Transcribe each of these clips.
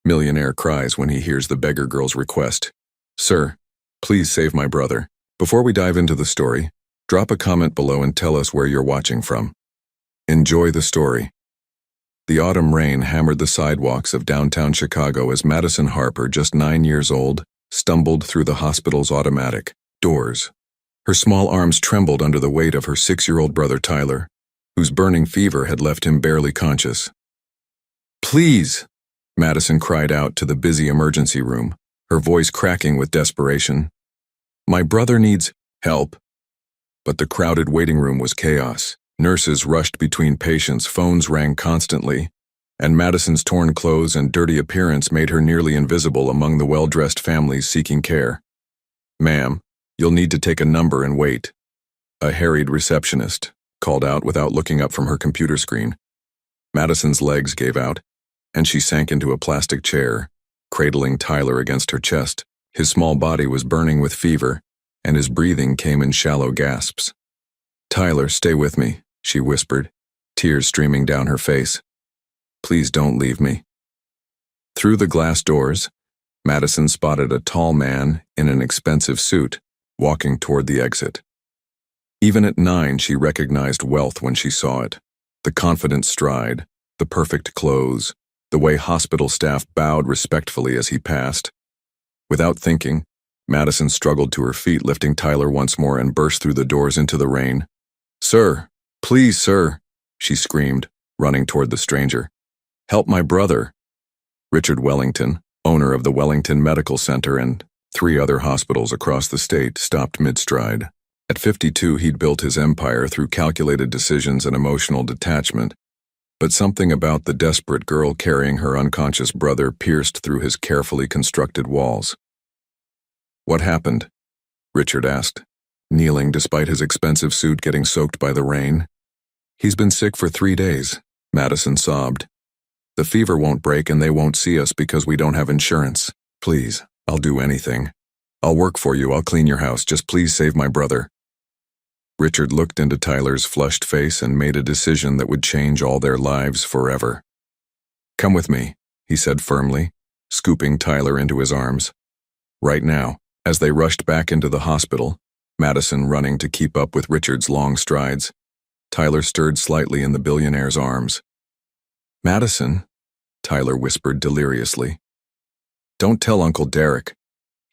Millionaire cries when he hears the beggar girl's request. Sir, please save my brother. Before we dive into the story, drop a comment below and tell us where you're watching from. Enjoy the story. The autumn rain hammered the sidewalks of downtown Chicago as Madison Harper, just 9 years old, stumbled through the hospital's automatic doors. Her small arms trembled under the weight of her 6-year-old brother Tyler, whose burning fever had left him barely conscious. Please, Madison cried out to the busy emergency room, her voice cracking with desperation. My brother needs help. But the crowded waiting room was chaos. Nurses rushed between patients, phones rang constantly, and Madison's torn clothes and dirty appearance made her nearly invisible among the well-dressed families seeking care. Ma'am, you'll need to take a number and wait. A harried receptionist called out without looking up from her computer screen. Madison's legs gave out, and she sank into a plastic chair, cradling Tyler against her chest. His small body was burning with fever, and his breathing came in shallow gasps. Tyler, stay with me, she whispered, tears streaming down her face. Please don't leave me. Through the glass doors, Madison spotted a tall man in an expensive suit, walking toward the exit. Even at 9, she recognized wealth when she saw it. The confident stride, the perfect clothes, the way hospital staff bowed respectfully as he passed. Without thinking, Madison struggled to her feet, lifting Tyler once more, and burst through the doors into the rain. Sir, please, sir, she screamed, running toward the stranger. Help my brother. Richard Wellington, owner of the Wellington Medical Center and 3 other hospitals across the state, stopped mid-stride. At 52, he'd built his empire through calculated decisions and emotional detachment, but something about the desperate girl carrying her unconscious brother pierced through his carefully constructed walls. What happened? Richard asked, kneeling despite his expensive suit getting soaked by the rain. He's been sick for 3 days, Madison sobbed. The fever won't break and they won't see us because we don't have insurance. Please, I'll do anything. I'll work for you, I'll clean your house, just please save my brother. Richard looked into Tyler's flushed face and made a decision that would change all their lives forever. Come with me, he said firmly, scooping Tyler into his arms. Right now, as they rushed back into the hospital, Madison running to keep up with Richard's long strides, Tyler stirred slightly in the billionaire's arms. Madison, Tyler whispered deliriously. Don't tell Uncle Derek.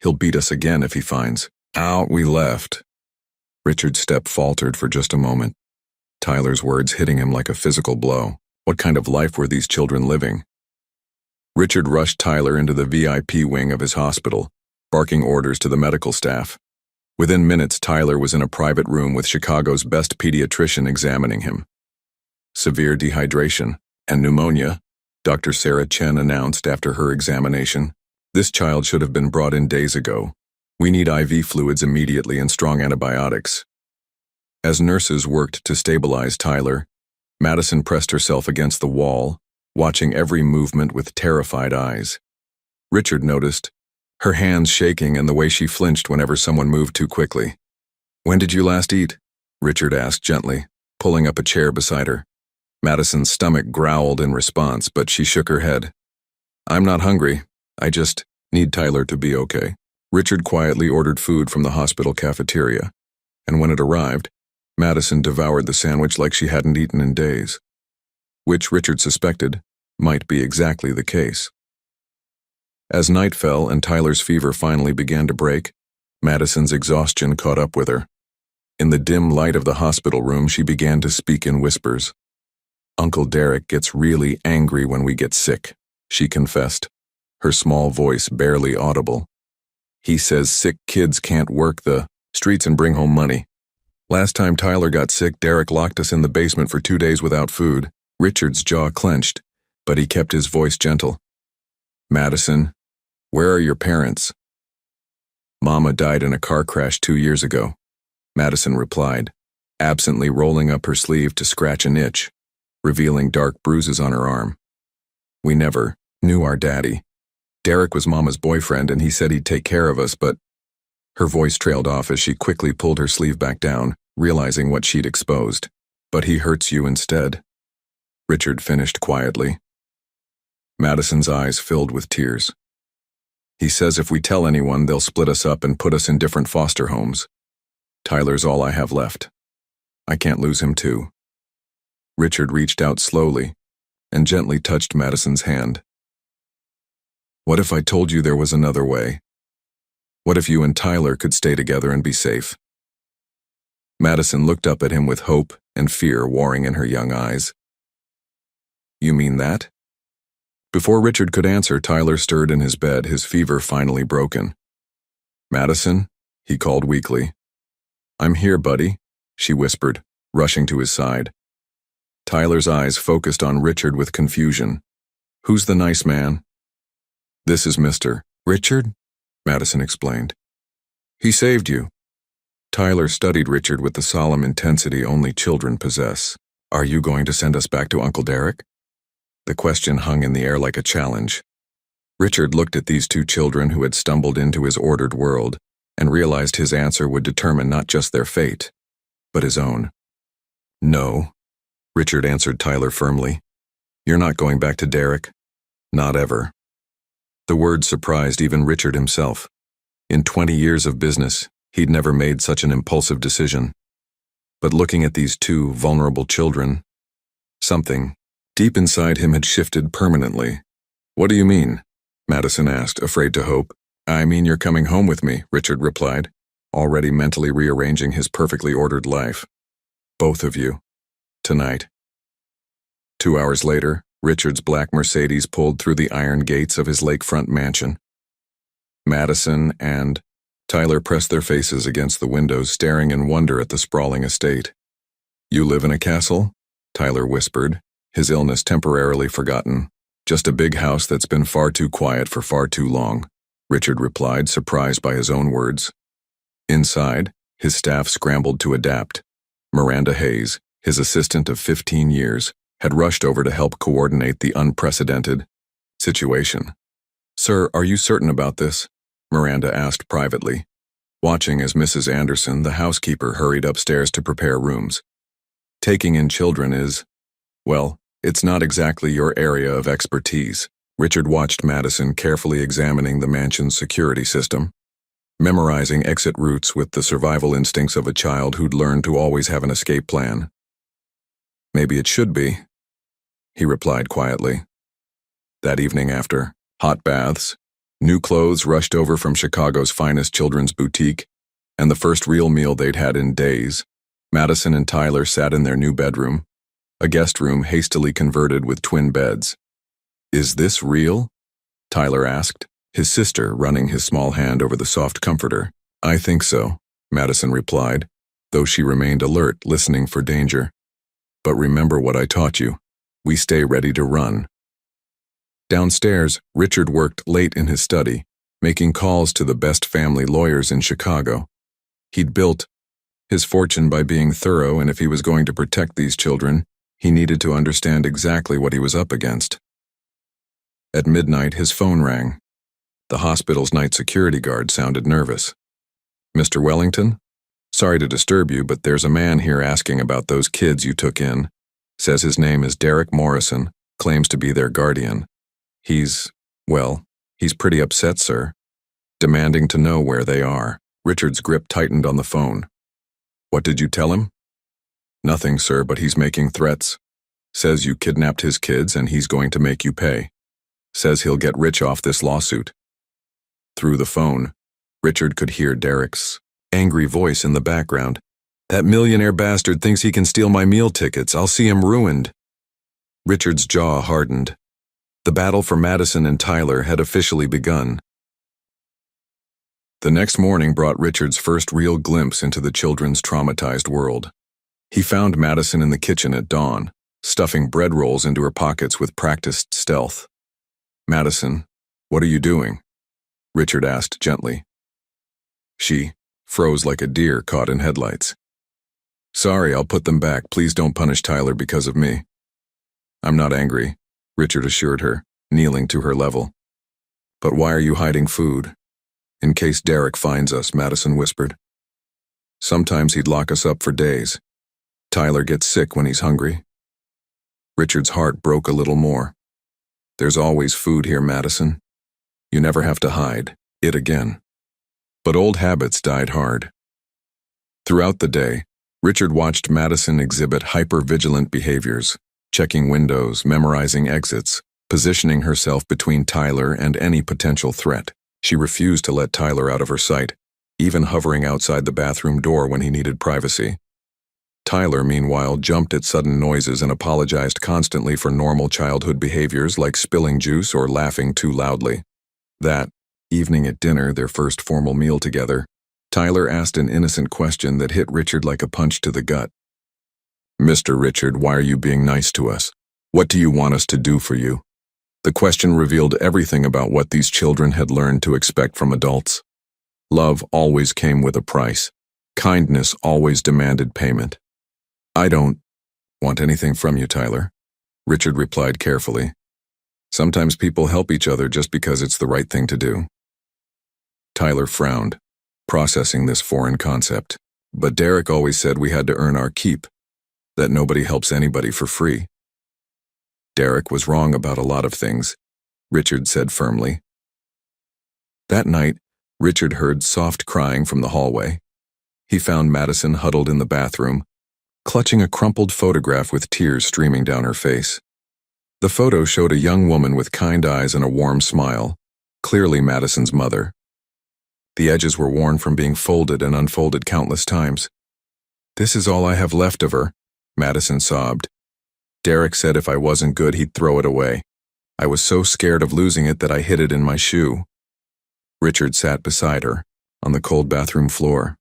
He'll beat us again if he finds out we left. Richard's step faltered for just a moment, Tyler's words hitting him like a physical blow. What kind of life were these children living? Richard rushed Tyler into the VIP wing of his hospital, barking orders to the medical staff. Within minutes, Tyler was in a private room with Chicago's best pediatrician examining him. Severe dehydration and pneumonia, Dr. Sarah Chen announced after her examination. This child should have been brought in days ago. We need IV fluids immediately and strong antibiotics. As nurses worked to stabilize Tyler, Madison pressed herself against the wall, watching every movement with terrified eyes. Richard noticed, her hands shaking and the way she flinched whenever someone moved too quickly. When did you last eat? Richard asked gently, pulling up a chair beside her. Madison's stomach growled in response, but she shook her head. I'm not hungry. I just need Tyler to be okay. Richard quietly ordered food from the hospital cafeteria, and when it arrived, Madison devoured the sandwich like she hadn't eaten in days, which Richard suspected might be exactly the case. As night fell and Tyler's fever finally began to break, Madison's exhaustion caught up with her. In the dim light of the hospital room, she began to speak in whispers. Uncle Derek gets really angry when we get sick, she confessed, her small voice barely audible. He says sick kids can't work the streets and bring home money. Last time Tyler got sick, Derek locked us in the basement for 2 days without food. Richard's jaw clenched, but he kept his voice gentle. Madison, where are your parents? Mama died in a car crash 2 years ago, Madison replied, absently rolling up her sleeve to scratch an itch, revealing dark bruises on her arm. We never knew our daddy. Derek was Mama's boyfriend and he said he'd take care of us, but her voice trailed off as she quickly pulled her sleeve back down, realizing what she'd exposed. But he hurts you instead, Richard finished quietly. Madison's eyes filled with tears. He says if we tell anyone, they'll split us up and put us in different foster homes. Tyler's all I have left. I can't lose him too. Richard reached out slowly and gently touched Madison's hand. What if I told you there was another way? What if you and Tyler could stay together and be safe? Madison looked up at him with hope and fear warring in her young eyes. You mean that? Before Richard could answer, Tyler stirred in his bed, his fever finally broken. Madison, he called weakly. I'm here, buddy, she whispered, rushing to his side. Tyler's eyes focused on Richard with confusion. Who's the nice man? This is Mr. Richard, Madison explained. He saved you. Tyler studied Richard with the solemn intensity only children possess. Are you going to send us back to Uncle Derek? The question hung in the air like a challenge. Richard looked at these two children who had stumbled into his ordered world and realized his answer would determine not just their fate, but his own. No, Richard answered Tyler firmly. You're not going back to Derek. Not ever. The word surprised even Richard himself. In 20 years of business, he'd never made such an impulsive decision. But looking at these two vulnerable children, something deep inside him had shifted permanently. What do you mean? Madison asked, afraid to hope. I mean you're coming home with me, Richard replied, already mentally rearranging his perfectly ordered life. Both of you. Tonight. 2 hours later, Richard's black Mercedes pulled through the iron gates of his lakefront mansion. Madison and Tyler pressed their faces against the windows, staring in wonder at the sprawling estate. You live in a castle? Tyler whispered, his illness temporarily forgotten. Just a big house that's been far too quiet for far too long, Richard replied, surprised by his own words. Inside, his staff scrambled to adapt. Miranda Hayes, his assistant of 15 years, had rushed over to help coordinate the unprecedented situation. Sir, are you certain about this? Miranda asked privately, watching as Mrs. Anderson, the housekeeper, hurried upstairs to prepare rooms. Taking in children is, well, it's not exactly your area of expertise. Richard watched Madison carefully examining the mansion's security system, memorizing exit routes with the survival instincts of a child who'd learned to always have an escape plan. Maybe it should be, he replied quietly. That evening after hot baths, new clothes rushed over from Chicago's finest children's boutique, and the first real meal they'd had in days, Madison and Tyler sat in their new bedroom, a guest room hastily converted with twin beds. Is this real? Tyler asked, his sister running his small hand over the soft comforter. I think so, Madison replied, though she remained alert, listening for danger. But remember what I taught you. We stay ready to run. Downstairs, Richard worked late in his study, making calls to the best family lawyers in Chicago. He'd built his fortune by being thorough, and if he was going to protect these children, he needed to understand exactly what he was up against. At midnight, his phone rang. The hospital's night security guard sounded nervous. Mr. Wellington? Sorry to disturb you, but there's a man here asking about those kids you took in. Says his name is Derek Morrison, claims to be their guardian. He's pretty upset, sir. Demanding to know where they are. Richard's grip tightened on the phone. What did you tell him? Nothing, sir, but he's making threats. Says you kidnapped his kids and he's going to make you pay. Says he'll get rich off this lawsuit. Through the phone, Richard could hear Derek's angry voice in the background. That millionaire bastard thinks he can steal my meal tickets. I'll see him ruined. Richard's jaw hardened. The battle for Madison and Tyler had officially begun. The next morning brought Richard's first real glimpse into the children's traumatized world. He found Madison in the kitchen at dawn, stuffing bread rolls into her pockets with practiced stealth. Madison, what are you doing? Richard asked gently. She froze like a deer caught in headlights. Sorry, I'll put them back. Please don't punish Tyler because of me. I'm not angry, Richard assured her, kneeling to her level. But why are you hiding food? In case Derek finds us, Madison whispered. Sometimes he'd lock us up for days. Tyler gets sick when he's hungry. Richard's heart broke a little more. There's always food here, Madison. You never have to hide it again. But old habits died hard. Throughout the day, Richard watched Madison exhibit hyper-vigilant behaviors, checking windows, memorizing exits, positioning herself between Tyler and any potential threat. She refused to let Tyler out of her sight, even hovering outside the bathroom door when he needed privacy. Tyler, meanwhile, jumped at sudden noises and apologized constantly for normal childhood behaviors like spilling juice or laughing too loudly. That evening at dinner, their first formal meal together, Tyler asked an innocent question that hit Richard like a punch to the gut. "Mr. Richard, why are you being nice to us? What do you want us to do for you?" The question revealed everything about what these children had learned to expect from adults. Love always came with a price. Kindness always demanded payment. "I don't want anything from you, Tyler," Richard replied carefully. "Sometimes people help each other just because it's the right thing to do." Tyler frowned, processing this foreign concept. "But Derek always said we had to earn our keep, that nobody helps anybody for free." "Derek was wrong about a lot of things," Richard said firmly. That night, Richard heard soft crying from the hallway. He found Madison huddled in the bathroom, clutching a crumpled photograph with tears streaming down her face. The photo showed a young woman with kind eyes and a warm smile, clearly Madison's mother. The edges were worn from being folded and unfolded countless times. "This is all I have left of her," Madison sobbed. "Derek said if I wasn't good, he'd throw it away. I was so scared of losing it that I hid it in my shoe." Richard sat beside her, on the cold bathroom floor.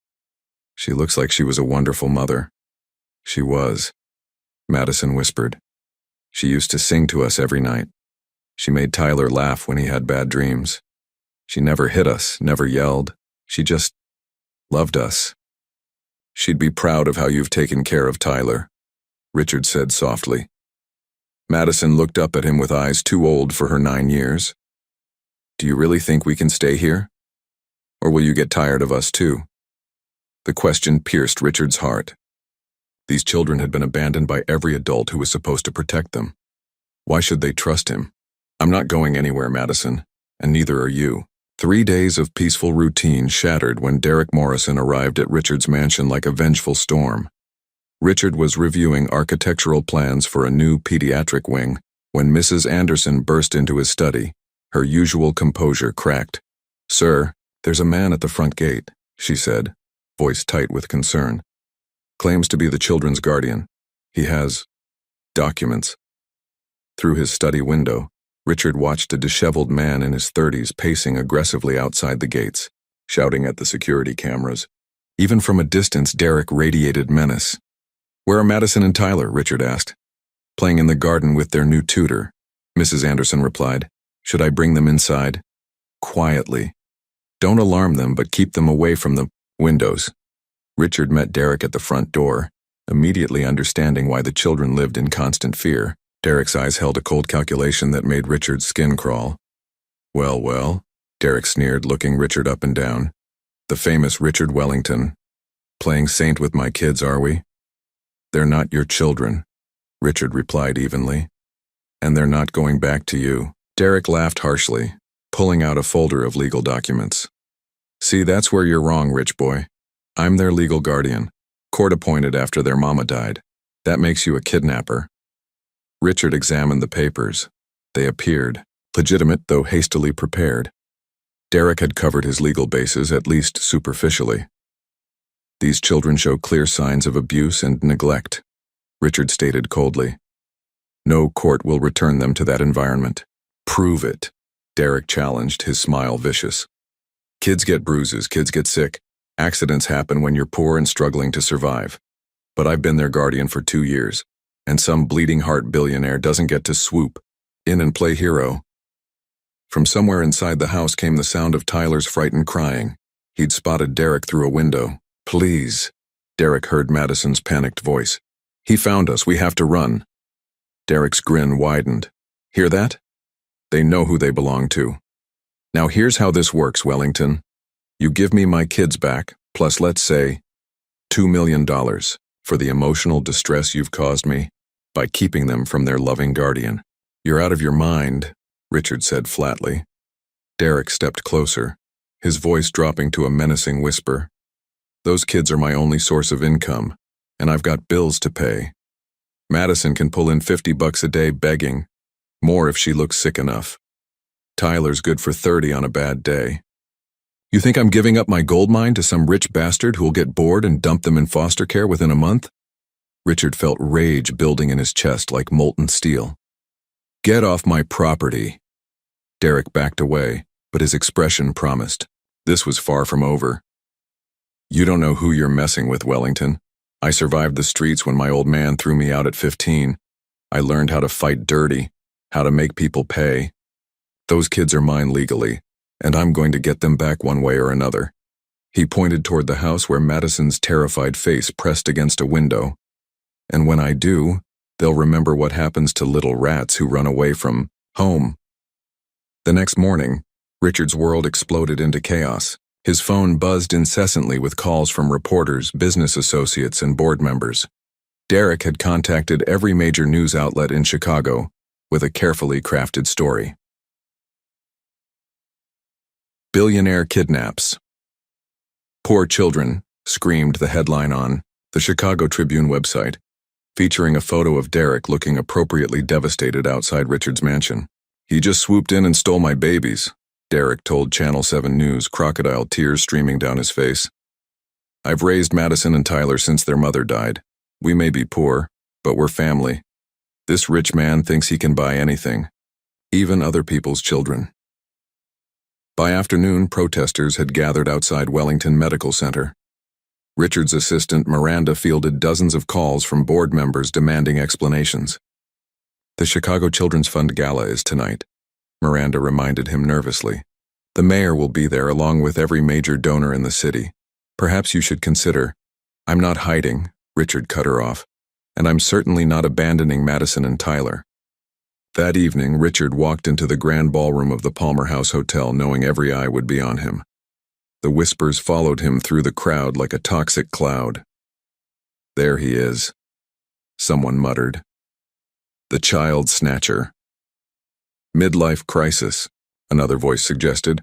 "She looks like she was a wonderful mother." "She was," Madison whispered. "She used to sing to us every night. She made Tyler laugh when he had bad dreams. She never hit us, never yelled. She just loved us." "She'd be proud of how you've taken care of Tyler," Richard said softly. Madison looked up at him with eyes too old for her 9 years. "Do you really think we can stay here? Or will you get tired of us too?" The question pierced Richard's heart. These children had been abandoned by every adult who was supposed to protect them. Why should they trust him? "I'm not going anywhere, Madison, and neither are you." 3 days of peaceful routine shattered when Derek Morrison arrived at Richard's mansion like a vengeful storm. Richard was reviewing architectural plans for a new pediatric wing when Mrs. Anderson burst into his study, her usual composure cracked. "Sir, there's a man at the front gate," she said, voice tight with concern. "Claims to be the children's guardian. He has documents." Through his study window, Richard watched a disheveled man in his 30s pacing aggressively outside the gates, shouting at the security cameras. Even from a distance, Derek radiated menace. "Where are Madison and Tyler?" Richard asked. "Playing in the garden with their new tutor," Mrs. Anderson replied. "Should I bring them inside?" "Quietly. Don't alarm them, but keep them away from the windows." Richard met Derek at the front door, immediately understanding why the children lived in constant fear. Derek's eyes held a cold calculation that made Richard's skin crawl. Well, Derek sneered, looking Richard up and down. "The famous Richard Wellington. Playing saint with my kids, are we?" "They're not your children," Richard replied evenly. "And they're not going back to you." Derek laughed harshly, pulling out a folder of legal documents. "See, that's where you're wrong, rich boy. I'm their legal guardian, court-appointed after their mama died. That makes you a kidnapper." Richard examined the papers. They appeared legitimate, though hastily prepared. Derek had covered his legal bases, at least superficially. "These children show clear signs of abuse and neglect," Richard stated coldly. "No court will return them to that environment." "Prove it," Derek challenged, his smile vicious. "Kids get bruises, kids get sick. Accidents happen when you're poor and struggling to survive. But I've been their guardian for 2 years, and some bleeding heart billionaire doesn't get to swoop in and play hero." From somewhere inside the house came the sound of Tyler's frightened crying. He'd spotted Derek through a window. "Please," Derek heard Madison's panicked voice. "He found us, we have to run." Derek's grin widened. "Hear that? They know who they belong to. Now here's how this works, Wellington. You give me my kids back, plus let's say $2 million for the emotional distress you've caused me by keeping them from their loving guardian. You're out of your mind, Richard said flatly. Derek stepped closer, his voice dropping to a menacing whisper. Those kids are my only source of income, and I've got bills to pay. Madison can pull in $50 a day begging, more if she looks sick enough. Tyler's good for 30 on a bad day. You think I'm giving up my gold mine to some rich bastard who'll get bored and dump them in foster care within a month? Richard felt rage building in his chest like molten steel. Get off my property. Derek backed away, but his expression promised. This was far from over. You don't know who you're messing with, Wellington. I survived the streets when my old man threw me out at 15. I learned how to fight dirty, how to make people pay. Those kids are mine legally, and I'm going to get them back one way or another. He pointed toward the house where Madison's terrified face pressed against a window. And when I do, they'll remember what happens to little rats who run away from home. The next morning, Richard's world exploded into chaos. His phone buzzed incessantly with calls from reporters, business associates, and board members. Derek had contacted every major news outlet in Chicago with a carefully crafted story. Billionaire kidnaps. Poor children, screamed the headline on the Chicago Tribune website, featuring a photo of Derek looking appropriately devastated outside Richard's mansion. He just swooped in and stole my babies, Derek told Channel 7 News, crocodile tears streaming down his face. I've raised Madison and Tyler since their mother died. We may be poor, but we're family. This rich man thinks he can buy anything, even other people's children. By afternoon, protesters had gathered outside Wellington Medical Center. Richard's assistant, Miranda, fielded dozens of calls from board members demanding explanations. The Chicago Children's Fund Gala is tonight, Miranda reminded him nervously. The mayor will be there along with every major donor in the city. Perhaps you should consider. I'm not hiding, Richard cut her off, and I'm certainly not abandoning Madison and Tyler. That evening, Richard walked into the grand ballroom of the Palmer House Hotel knowing every eye would be on him. The whispers followed him through the crowd like a toxic cloud. There he is, someone muttered. The child snatcher. Midlife crisis, another voice suggested,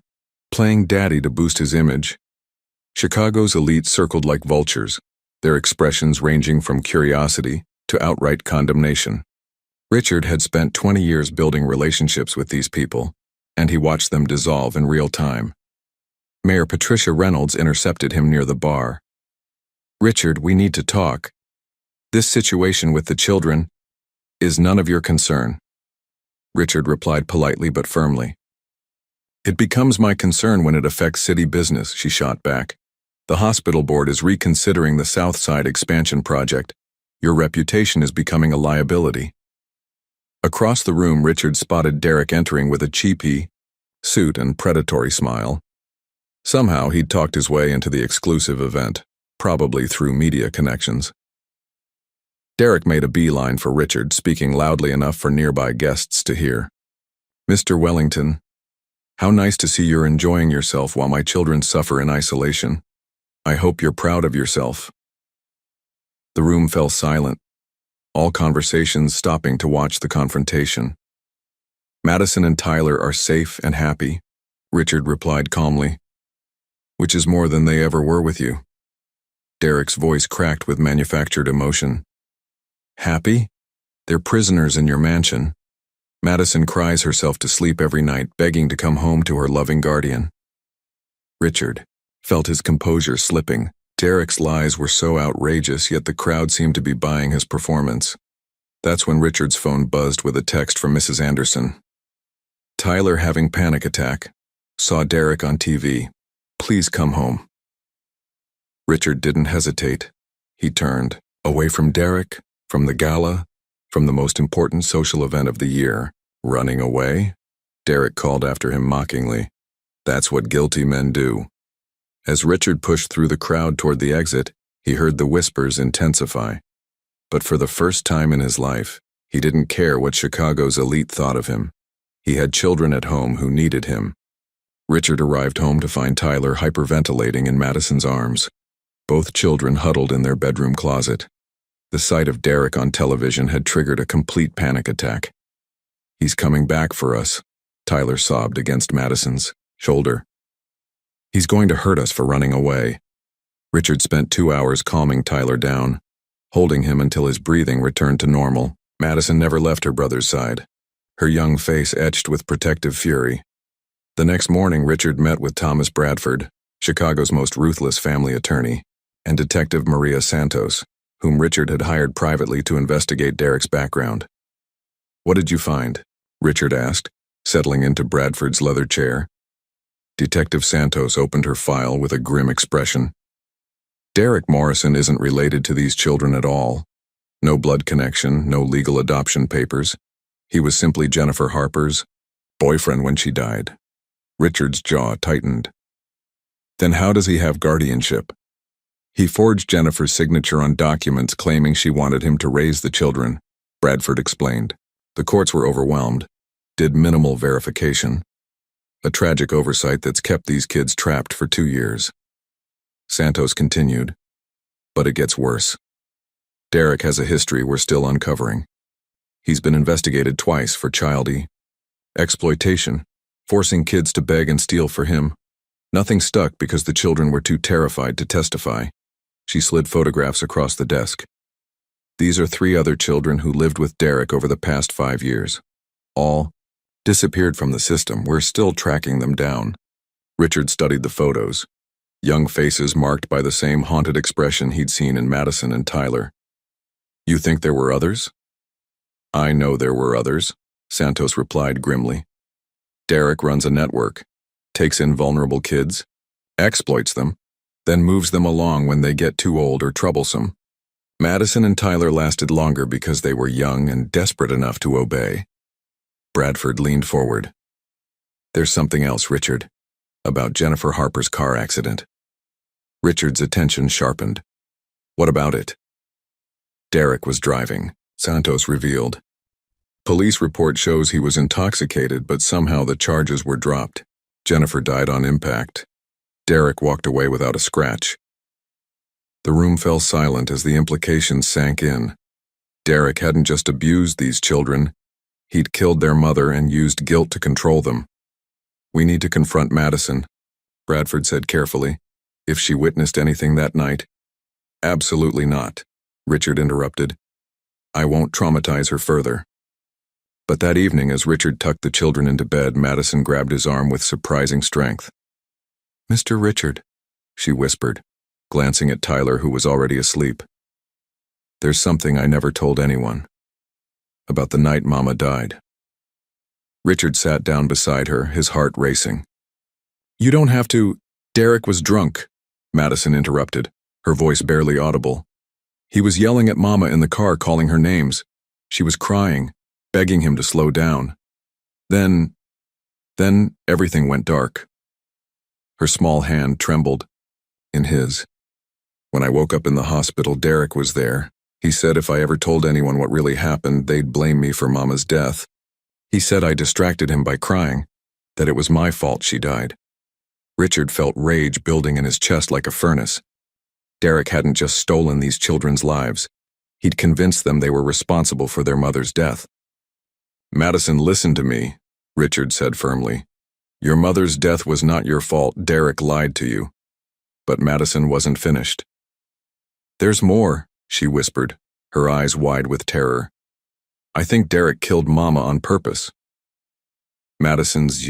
playing daddy to boost his image. Chicago's elite circled like vultures, their expressions ranging from curiosity to outright condemnation. Richard had spent 20 years building relationships with these people, and he watched them dissolve in real time. Mayor Patricia Reynolds intercepted him near the bar. Richard, we need to talk. This situation with the children is none of your concern. Richard replied politely but firmly. It becomes my concern when it affects city business, she shot back. The hospital board is reconsidering the South Side expansion project. Your reputation is becoming a liability. Across the room, Richard spotted Derek entering with a cheapy suit and predatory smile. Somehow he'd talked his way into the exclusive event, probably through media connections. Derek made a beeline for Richard, speaking loudly enough for nearby guests to hear. Mr. Wellington, how nice to see you're enjoying yourself while my children suffer in isolation. I hope you're proud of yourself. The room fell silent, all conversations stopping to watch the confrontation. Madison and Tyler are safe and happy, Richard replied calmly, which is more than they ever were with you. Derek's voice cracked with manufactured emotion. Happy? They're prisoners in your mansion. Madison cries herself to sleep every night, begging to come home to her loving guardian. Richard felt his composure slipping. Derek's lies were so outrageous, yet the crowd seemed to be buying his performance. That's when Richard's phone buzzed with a text from Mrs. Anderson. Tyler having panic attack. Saw Derek on TV. Please come home. Richard didn't hesitate. He turned, away from Derek, from the gala, from the most important social event of the year. Running away? Derek called after him mockingly. That's what guilty men do. As Richard pushed through the crowd toward the exit, he heard the whispers intensify. But for the first time in his life, he didn't care what Chicago's elite thought of him. He had children at home who needed him. Richard arrived home to find Tyler hyperventilating in Madison's arms, both children huddled in their bedroom closet. The sight of Derek on television had triggered a complete panic attack. He's coming back for us, Tyler sobbed against Madison's shoulder. He's going to hurt us for running away. Richard spent 2 hours calming Tyler down, holding him until his breathing returned to normal. Madison never left her brother's side, her young face etched with protective fury. The next morning, Richard met with Thomas Bradford, Chicago's most ruthless family attorney, and Detective Maria Santos, whom Richard had hired privately to investigate Derek's background. "What did you find?" Richard asked, settling into Bradford's leather chair. Detective Santos opened her file with a grim expression. "Derek Morrison isn't related to these children at all. No blood connection, no legal adoption papers. He was simply Jennifer Harper's boyfriend when she died." Richard's jaw tightened. "Then how does he have guardianship?" "He forged Jennifer's signature on documents claiming she wanted him to raise the children," Bradford explained. "The courts were overwhelmed, did minimal verification. A tragic oversight that's kept these kids trapped for 2 years. Santos continued, "But it gets worse. Derek has a history we're still uncovering. He's been investigated twice for child exploitation, forcing kids to beg and steal for him. Nothing stuck because the children were too terrified to testify." She slid photographs across the desk. "These are 3 other children who lived with Derek over the past 5 years. All disappeared from the system. We're still tracking them down." Richard studied the photos, young faces marked by the same haunted expression he'd seen in Madison and Tyler. "You think there were others?" "I know there were others," Santos replied grimly. "Derek runs a network, takes in vulnerable kids, exploits them, then moves them along when they get too old or troublesome. Madison and Tyler lasted longer because they were young and desperate enough to obey." Bradford leaned forward. "There's something else, Richard, about Jennifer Harper's car accident." Richard's attention sharpened. "What about it?" "Derek was driving," Santos revealed. "Police report shows he was intoxicated, but somehow the charges were dropped. Jennifer died on impact. Derek walked away without a scratch." The room fell silent as the implications sank in. Derek hadn't just abused these children. He'd killed their mother and used guilt to control them. "We need to confront Madison," Bradford said carefully. "If she witnessed anything that night." "Absolutely not," Richard interrupted. "I won't traumatize her further." But that evening, as Richard tucked the children into bed, Madison grabbed his arm with surprising strength. "Mr. Richard," she whispered, glancing at Tyler, who was already asleep. "There's something I never told anyone. About the night Mama died." Richard sat down beside her, his heart racing. "You don't have to—" "Derek was drunk," Madison interrupted, her voice barely audible. "He was yelling at Mama in the car, calling her names. She was crying, begging him to slow down. Then everything went dark." Her small hand trembled in his. "When I woke up in the hospital, Derek was there. He said if I ever told anyone what really happened, they'd blame me for Mama's death. He said I distracted him by crying, that it was my fault she died." Richard felt rage building in his chest like a furnace. Derek hadn't just stolen these children's lives. He'd convinced them they were responsible for their mother's death. "Madison, listen to me," Richard said firmly. "Your mother's death was not your fault. Derek lied to you." But Madison wasn't finished. "There's more," she whispered, her eyes wide with terror. "I think Derek killed Mama on purpose." Madison's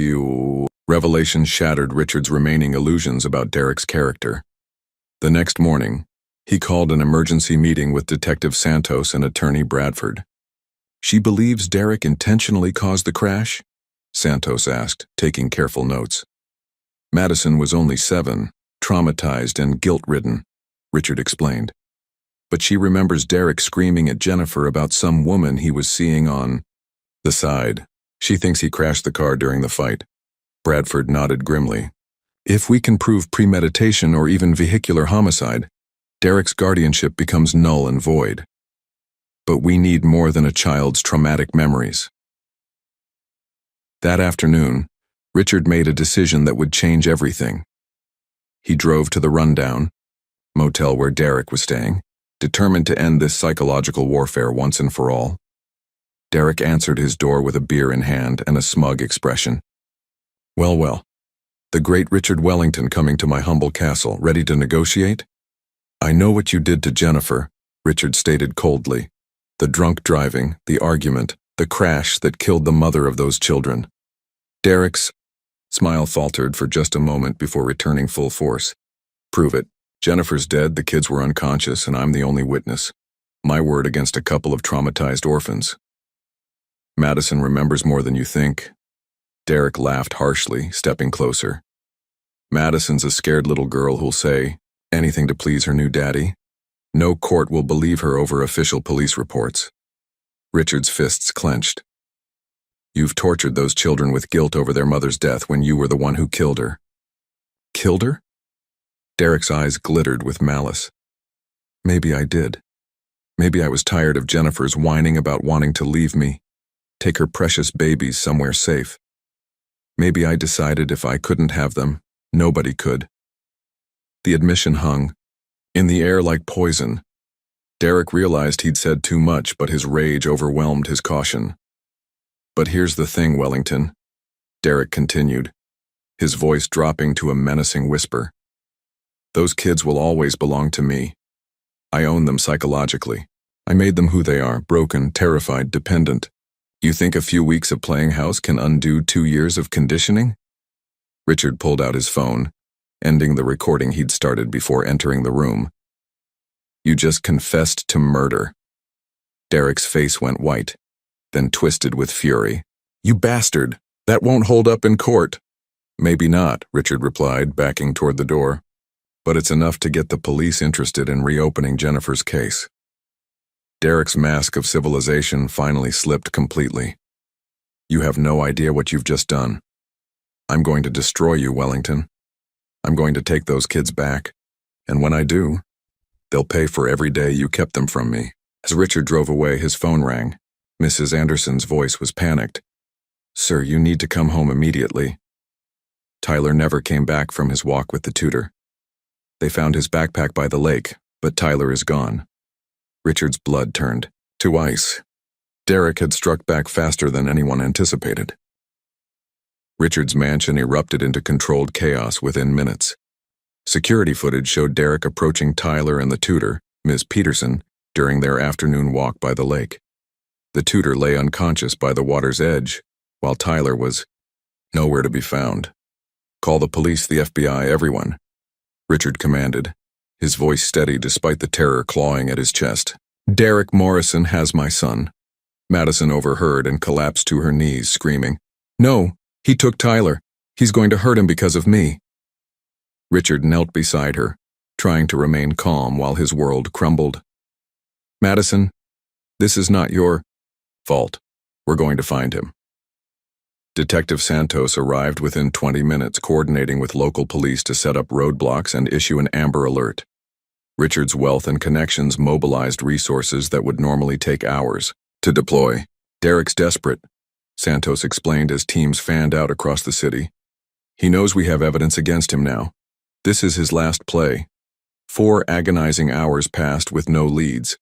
revelation shattered Richard's remaining illusions about Derek's character. The next morning, he called an emergency meeting with Detective Santos and Attorney Bradford. "She believes Derek intentionally caused the crash?" Santos asked, taking careful notes. "Madison was only 7, traumatized and guilt-ridden," Richard explained. "But she remembers Derek screaming at Jennifer about some woman he was seeing on the side. She thinks he crashed the car during the fight." Bradford nodded grimly. "If we can prove premeditation or even vehicular homicide, Derek's guardianship becomes null and void. But we need more than a child's traumatic memories." That afternoon, Richard made a decision that would change everything. He drove to the Rundown motel where Derek was staying, determined to end this psychological warfare once and for all. Derek answered his door with a beer in hand and a smug expression. Well, well. The great Richard Wellington coming to my humble castle, ready to negotiate? I know what you did to Jennifer, Richard stated coldly. The drunk driving, the argument, the crash that killed the mother of those children. Derek's smile faltered for just a moment before returning full force. Prove it. Jennifer's dead, the kids were unconscious, and I'm the only witness. My word against a couple of traumatized orphans. Madison remembers more than you think. Derek laughed harshly, stepping closer. Madison's a scared little girl who'll say anything to please her new daddy. No court will believe her over official police reports. Richard's fists clenched. You've tortured those children with guilt over their mother's death when you were the one who killed her. Killed her? Derek's eyes glittered with malice. Maybe I did. Maybe I was tired of Jennifer's whining about wanting to leave me, take her precious babies somewhere safe. Maybe I decided if I couldn't have them, nobody could. The admission hung in the air like poison. Derek realized he'd said too much, but his rage overwhelmed his caution. But here's the thing, Wellington, Derek continued, his voice dropping to a menacing whisper. Those kids will always belong to me. I own them psychologically. I made them who they are, broken, terrified, dependent. You think a few weeks of playing house can undo 2 years of conditioning? Richard pulled out his phone, ending the recording he'd started before entering the room. You just confessed to murder. Derek's face went white, then twisted with fury. You bastard! That won't hold up in court. Maybe not, Richard replied, backing toward the door. But it's enough to get the police interested in reopening Jennifer's case. Derek's mask of civilization finally slipped completely. You have no idea what you've just done. I'm going to destroy you, Wellington. I'm going to take those kids back, and when I do, they'll pay for every day you kept them from me. As Richard drove away, his phone rang. Mrs. Anderson's voice was panicked. Sir, you need to come home immediately. Tyler never came back from his walk with the tutor. They found his backpack by the lake, but Tyler is gone. Richard's blood turned to ice. Derek had struck back faster than anyone anticipated. Richard's mansion erupted into controlled chaos within minutes. Security footage showed Derek approaching Tyler and the tutor, Ms. Peterson, during their afternoon walk by the lake. The tutor lay unconscious by the water's edge, while Tyler was nowhere to be found. Call the police, the FBI, everyone, Richard commanded, his voice steady despite the terror clawing at his chest. Derek Morrison has my son. Madison overheard and collapsed to her knees, screaming, No, he took Tyler. He's going to hurt him because of me. Richard knelt beside her, trying to remain calm while his world crumbled. Madison, this is not your fault. We're going to find him. Detective Santos arrived within 20 minutes, coordinating with local police to set up roadblocks and issue an Amber Alert. Richard's wealth and connections mobilized resources that would normally take hours to deploy. Derek's desperate, Santos explained as teams fanned out across the city. He knows we have evidence against him now. This is his last play. 4 agonizing hours passed with no leads.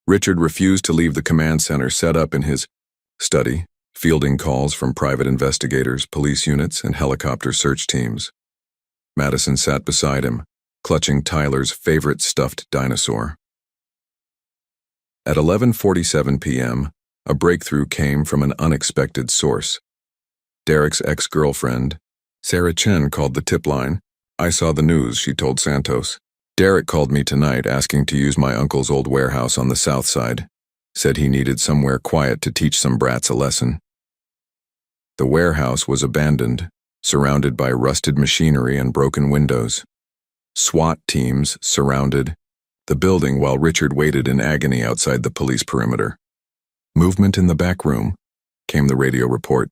Richard refused to leave the command center set up in his study, fielding calls from private investigators, police units, and helicopter search teams. Madison sat beside him, clutching Tyler's favorite stuffed dinosaur. At 11:47 p.m., a breakthrough came from an unexpected source. Derek's ex-girlfriend, Sarah Chen, called the tip line. I saw the news, she told Santos. Derek called me tonight asking to use my uncle's old warehouse on the south side. Said he needed somewhere quiet to teach some brats a lesson. The warehouse was abandoned, surrounded by rusted machinery and broken windows. SWAT teams surrounded the building while Richard waited in agony outside the police perimeter. Movement in the back room, came the radio report.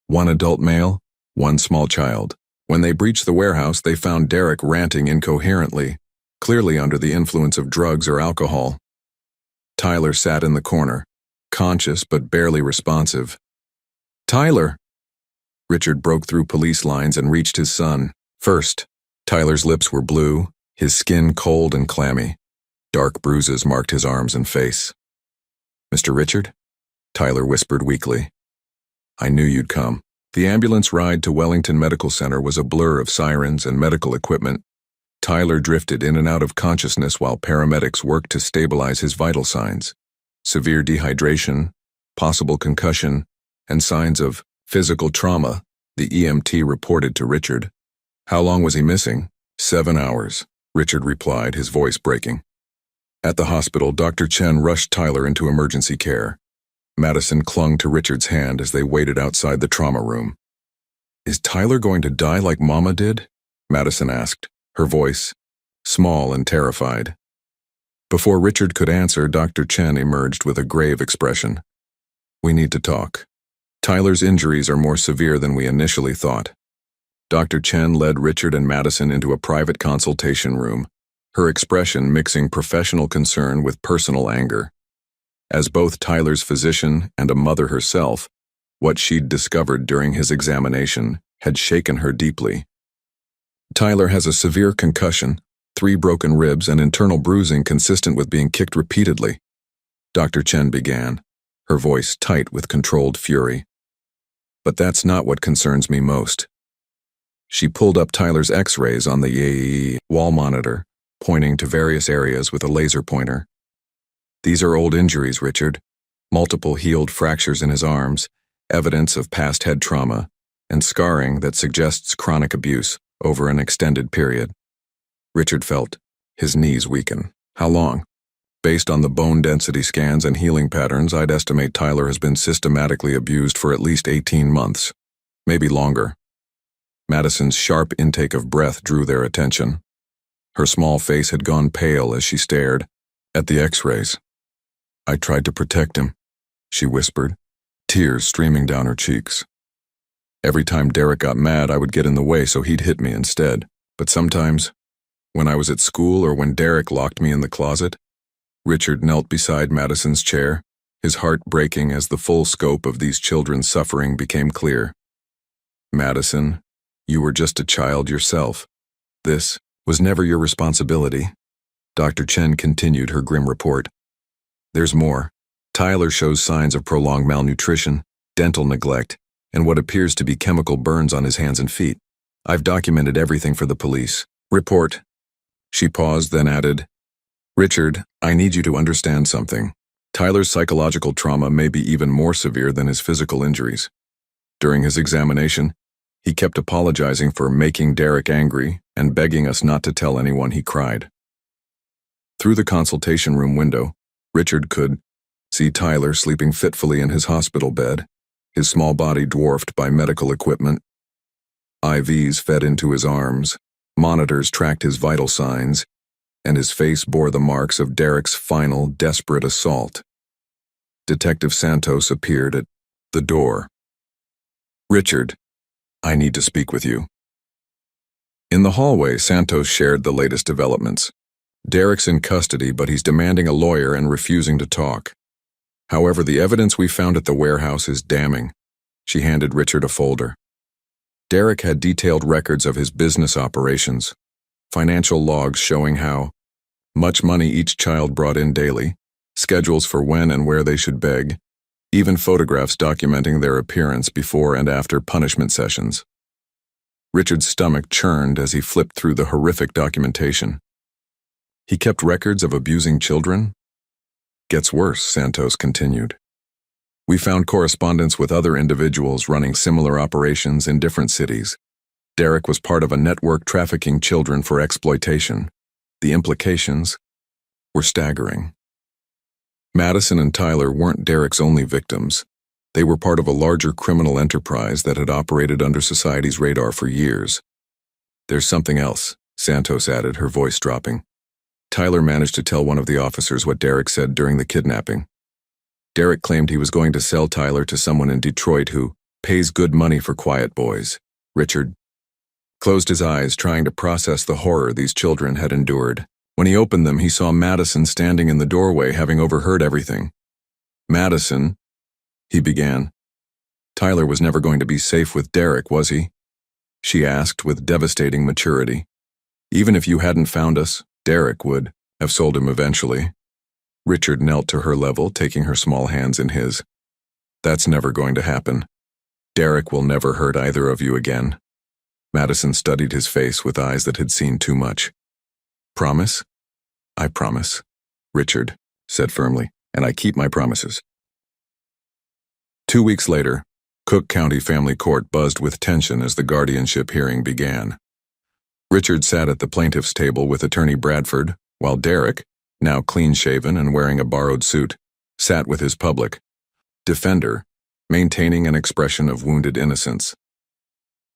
1 adult male, 1 small child. When they breached the warehouse, they found Derek ranting incoherently, clearly under the influence of drugs or alcohol. Tyler sat in the corner, conscious but barely responsive. Tyler! Richard broke through police lines and reached his son. First, Tyler's lips were blue, his skin cold and clammy. Dark bruises marked his arms and face. Mr. Richard? Tyler whispered weakly. I knew you'd come. The ambulance ride to Wellington Medical Center was a blur of sirens and medical equipment. Tyler drifted in and out of consciousness while paramedics worked to stabilize his vital signs. Severe dehydration, possible concussion, and signs of physical trauma, the EMT reported to Richard. How long was he missing? 7 hours, Richard replied, his voice breaking. At the hospital, Dr. Chen rushed Tyler into emergency care. Madison clung to Richard's hand as they waited outside the trauma room. Is Tyler going to die like Mama did? Madison asked, her voice small and terrified. Before Richard could answer, Dr. Chen emerged with a grave expression. We need to talk. Tyler's injuries are more severe than we initially thought. Dr. Chen led Richard and Madison into a private consultation room, her expression mixing professional concern with personal anger. As both Tyler's physician and a mother herself, what she'd discovered during his examination had shaken her deeply. Tyler has a severe concussion, 3 broken ribs, and internal bruising consistent with being kicked repeatedly, Dr. Chen began, her voice tight with controlled fury. But that's not what concerns me most. She pulled up Tyler's x-rays on the wall monitor, pointing to various areas with a laser pointer. These are old injuries, Richard. Multiple healed fractures in his arms, evidence of past head trauma, and scarring that suggests chronic abuse over an extended period. Richard felt his knees weaken. How long? Based on the bone density scans and healing patterns, I'd estimate Tyler has been systematically abused for at least 18 months, maybe longer. Madison's sharp intake of breath drew their attention. Her small face had gone pale as she stared at the x-rays. I tried to protect him, she whispered, tears streaming down her cheeks. Every time Derek got mad, I would get in the way so he'd hit me instead. But sometimes, when I was at school or when Derek locked me in the closet, Richard knelt beside Madison's chair, his heart breaking as the full scope of these children's suffering became clear. Madison, you were just a child yourself. This was never your responsibility. Dr. Chen continued her grim report. There's more. Tyler shows signs of prolonged malnutrition, dental neglect, and what appears to be chemical burns on his hands and feet. I've documented everything for the police. Report. She paused, then added, Richard, I need you to understand something. Tyler's psychological trauma may be even more severe than his physical injuries. During his examination, he kept apologizing for making Derek angry and begging us not to tell anyone he cried. Through the consultation room window, Richard could see Tyler sleeping fitfully in his hospital bed, his small body dwarfed by medical equipment. IVs fed into his arms, monitors tracked his vital signs, and his face bore the marks of Derek's final, desperate assault. Detective Santos appeared at the door. Richard, I need to speak with you. In the hallway, Santos shared the latest developments. Derek's in custody, but he's demanding a lawyer and refusing to talk. However, the evidence we found at the warehouse is damning. She handed Richard a folder. Derek had detailed records of his business operations, financial logs showing how much money each child brought in daily, schedules for when and where they should beg, even photographs documenting their appearance before and after punishment sessions. Richard's stomach churned as he flipped through the horrific documentation. He kept records of abusing children? Gets worse, Santos continued. We found correspondence with other individuals running similar operations in different cities. Derek was part of a network trafficking children for exploitation. The implications were staggering. Madison and Tyler weren't Derek's only victims. They were part of a larger criminal enterprise that had operated under society's radar for years. There's something else, Santos added, her voice dropping. Tyler managed to tell one of the officers what Derek said during the kidnapping. Derek claimed he was going to sell Tyler to someone in Detroit who pays good money for quiet boys. Richard closed his eyes, trying to process the horror these children had endured. When he opened them, he saw Madison standing in the doorway, having overheard everything. Madison, he began. Tyler was never going to be safe with Derek, was he? She asked with devastating maturity. Even if you hadn't found us, Derek would have sold him eventually. Richard knelt to her level, taking her small hands in his. That's never going to happen. Derek will never hurt either of you again. Madison studied his face with eyes that had seen too much. Promise? I promise, Richard said firmly, and I keep my promises. 2 weeks later, Cook County Family Court buzzed with tension as the guardianship hearing began. Richard sat at the plaintiff's table with attorney Bradford, while Derek, now clean-shaven and wearing a borrowed suit, sat with his public defender, maintaining an expression of wounded innocence.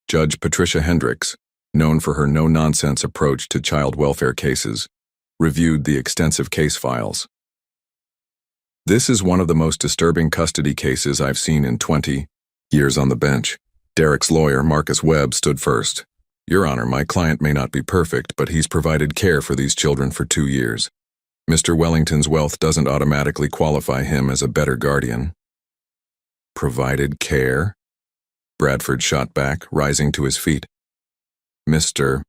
Judge Patricia Hendricks, known for her no-nonsense approach to child welfare cases, reviewed the extensive case files. This is one of the most disturbing custody cases I've seen in 20 years on the bench. Derek's lawyer, Marcus Webb, stood first. Your Honor, my client may not be perfect, but he's provided care for these children for 2 years. Mr. Wellington's wealth doesn't automatically qualify him as a better guardian. Provided care? Bradford shot back, rising to his feet. Mr.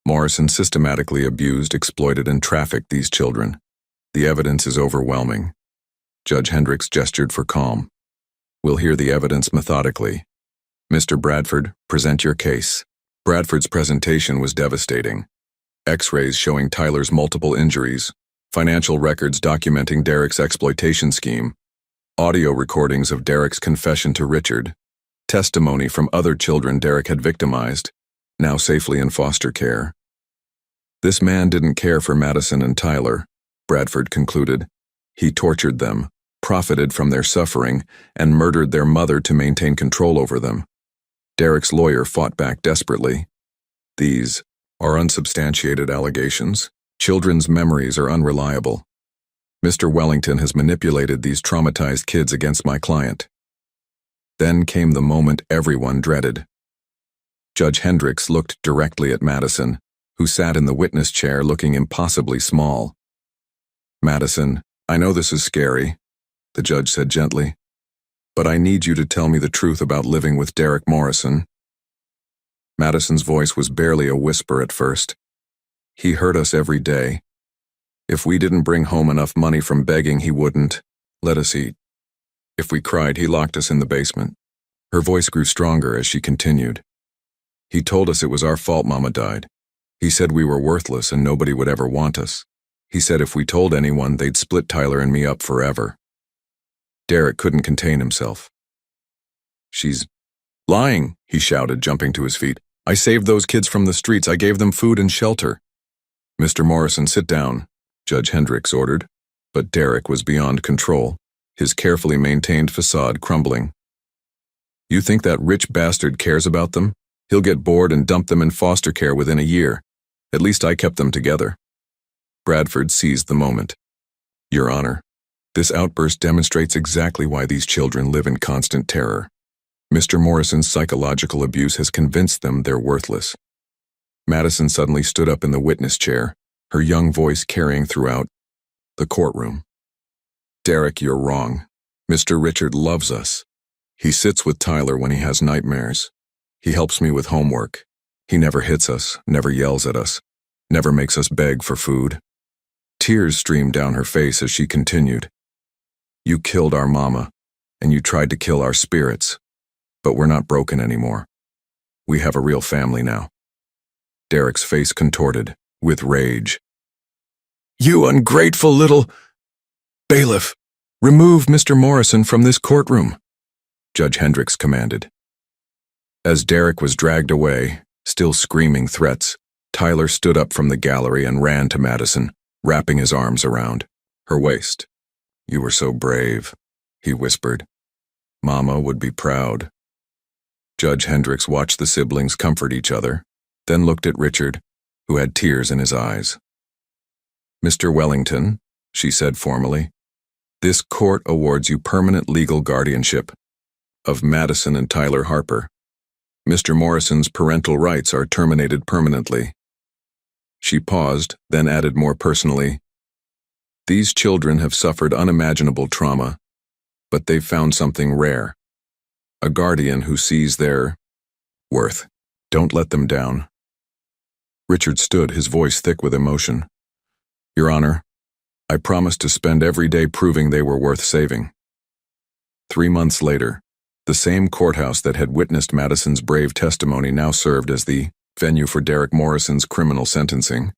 Morrison systematically abused, exploited, and trafficked these children. The evidence is overwhelming. Judge Hendricks gestured for calm. We'll hear the evidence methodically. Mr. Bradford, present your case. Bradford's presentation was devastating. X-rays showing Tyler's multiple injuries, financial records documenting Derek's exploitation scheme, audio recordings of Derek's confession to Richard, testimony from other children Derek had victimized, now safely in foster care. This man didn't care for Madison and Tyler, Bradford concluded. He tortured them, profited from their suffering, and murdered their mother to maintain control over them. Derek's lawyer fought back desperately. These are unsubstantiated allegations. Children's memories are unreliable. Mr. Wellington has manipulated these traumatized kids against my client. Then came the moment everyone dreaded. Judge Hendricks looked directly at Madison, who sat in the witness chair looking impossibly small. Madison, I know this is scary, the judge said gently, but I need you to tell me the truth about living with Derek Morrison. Madison's voice was barely a whisper at first. He hurt us every day. If we didn't bring home enough money from begging, he wouldn't let us eat. If we cried, he locked us in the basement. Her voice grew stronger as she continued. He told us it was our fault Mama died. He said we were worthless and nobody would ever want us. He said if we told anyone, they'd split Tyler and me up forever. Derek couldn't contain himself. She's lying, he shouted, jumping to his feet. I saved those kids from the streets. I gave them food and shelter. Mr. Morrison, sit down, Judge Hendricks ordered, but Derek was beyond control, his carefully maintained facade crumbling. You think that rich bastard cares about them? He'll get bored and dump them in foster care within a year. At least I kept them together. Bradford seized the moment. Your Honor, this outburst demonstrates exactly why these children live in constant terror. Mr. Morrison's psychological abuse has convinced them they're worthless. Madison suddenly stood up in the witness chair, her young voice carrying throughout the courtroom. Derek, you're wrong. Mr. Richard loves us. He sits with Tyler when he has nightmares. He helps me with homework. He never hits us, never yells at us, never makes us beg for food. Tears streamed down her face as she continued. You killed our mama, and you tried to kill our spirits, but we're not broken anymore. We have a real family now. Derek's face contorted, with rage. You ungrateful little bailiff! Remove Mr. Morrison from this courtroom, Judge Hendricks commanded. As Derek was dragged away, still screaming threats, Tyler stood up from the gallery and ran to Madison, wrapping his arms around her waist. You were so brave, he whispered. Mama would be proud. Judge Hendricks watched the siblings comfort each other, then looked at Richard, who had tears in his eyes. Mr. Wellington, she said formally, this court awards you permanent legal guardianship of Madison and Tyler Harper. Mr. Morrison's parental rights are terminated permanently. She paused, then added more personally, these children have suffered unimaginable trauma, but they've found something rare. A guardian who sees their worth. Don't let them down. Richard stood, his voice thick with emotion. Your Honor, I promised to spend every day proving they were worth saving. 3 months later, The same courthouse that had witnessed Madison's brave testimony now served as the venue for Derek Morrison's criminal sentencing.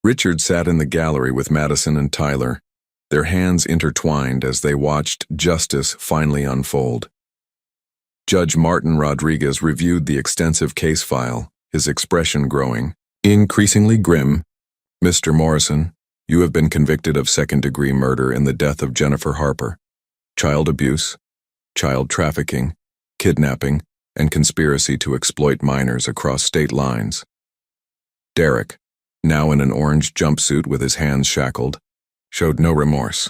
Richard sat in the gallery with Madison and Tyler, their hands intertwined as they watched justice finally unfold. Judge Martin Rodriguez reviewed the extensive case file, his expression growing increasingly grim. "Mr. Morrison, you have been convicted of second-degree murder in the death of Jennifer Harper, child abuse, child trafficking, kidnapping, and conspiracy to exploit minors across state lines." Derek, now in an orange jumpsuit with his hands shackled, showed no remorse.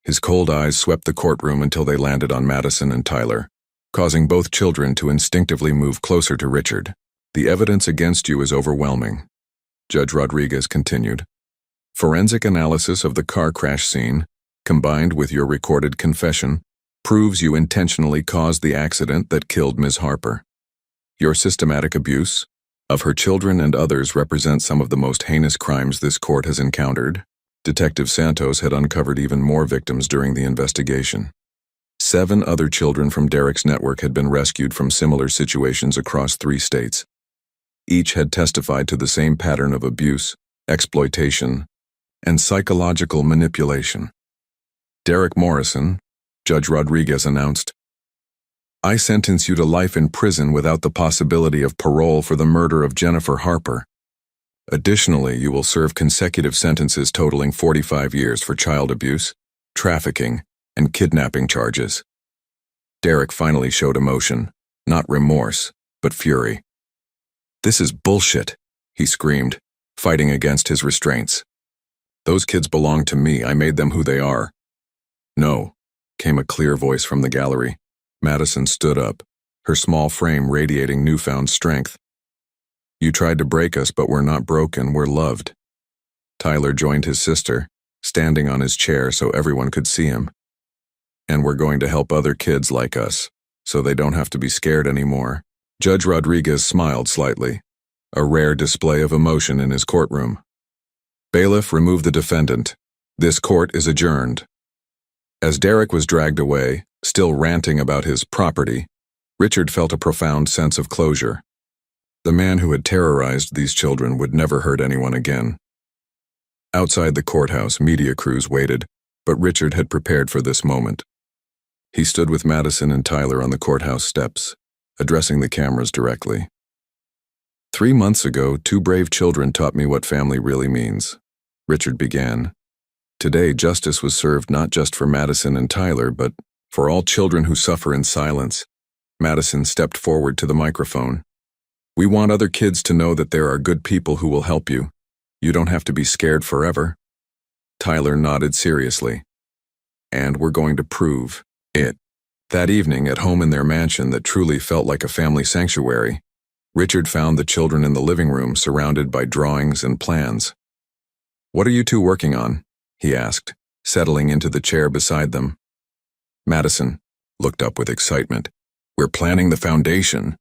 His cold eyes swept the courtroom until they landed on Madison and Tyler, causing both children to instinctively move closer to Richard. "The evidence against you is overwhelming," Judge Rodriguez continued. "Forensic analysis of the car crash scene, combined with your recorded confession, proves you intentionally caused the accident that killed Ms. Harper. Your systematic abuse of her children and others represents some of the most heinous crimes this court has encountered." Detective Santos had uncovered even more victims during the investigation. 7 other children from Derek's network had been rescued from similar situations across 3 states. Each had testified to the same pattern of abuse, exploitation, and psychological manipulation. "Derek Morrison," Judge Rodriguez announced, "I sentence you to life in prison without the possibility of parole for the murder of Jennifer Harper. Additionally, you will serve consecutive sentences totaling 45 years for child abuse, trafficking, and kidnapping charges." Derek finally showed emotion, not remorse, but fury. "This is bullshit," he screamed, fighting against his restraints. "Those kids belong to me. I made them who they are." "No," came a clear voice from the gallery. Madison stood up, her small frame radiating newfound strength. "You tried to break us, but we're not broken, we're loved." Tyler joined his sister, standing on his chair so everyone could see him. "And we're going to help other kids like us, so they don't have to be scared anymore." Judge Rodriguez smiled slightly, a rare display of emotion in his courtroom. "Bailiff, remove the defendant. This court is adjourned." As Derek was dragged away, still ranting about his property, Richard felt a profound sense of closure. The man who had terrorized these children would never hurt anyone again. Outside the courthouse, media crews waited, but Richard had prepared for this moment. He stood with Madison and Tyler on the courthouse steps, addressing the cameras directly. "3 months ago, 2 brave children taught me what family really means," Richard began. "Today, justice was served not just for Madison and Tyler, but for all children who suffer in silence." Madison stepped forward to the microphone. "We want other kids to know that there are good people who will help you. You don't have to be scared forever." Tyler nodded seriously. "And we're going to prove it." That evening, at home in their mansion that truly felt like a family sanctuary, Richard found the children in the living room surrounded by drawings and plans. "What are you 2 working on?" he asked, settling into the chair beside them. Madison looked up with excitement. "We're planning the foundation.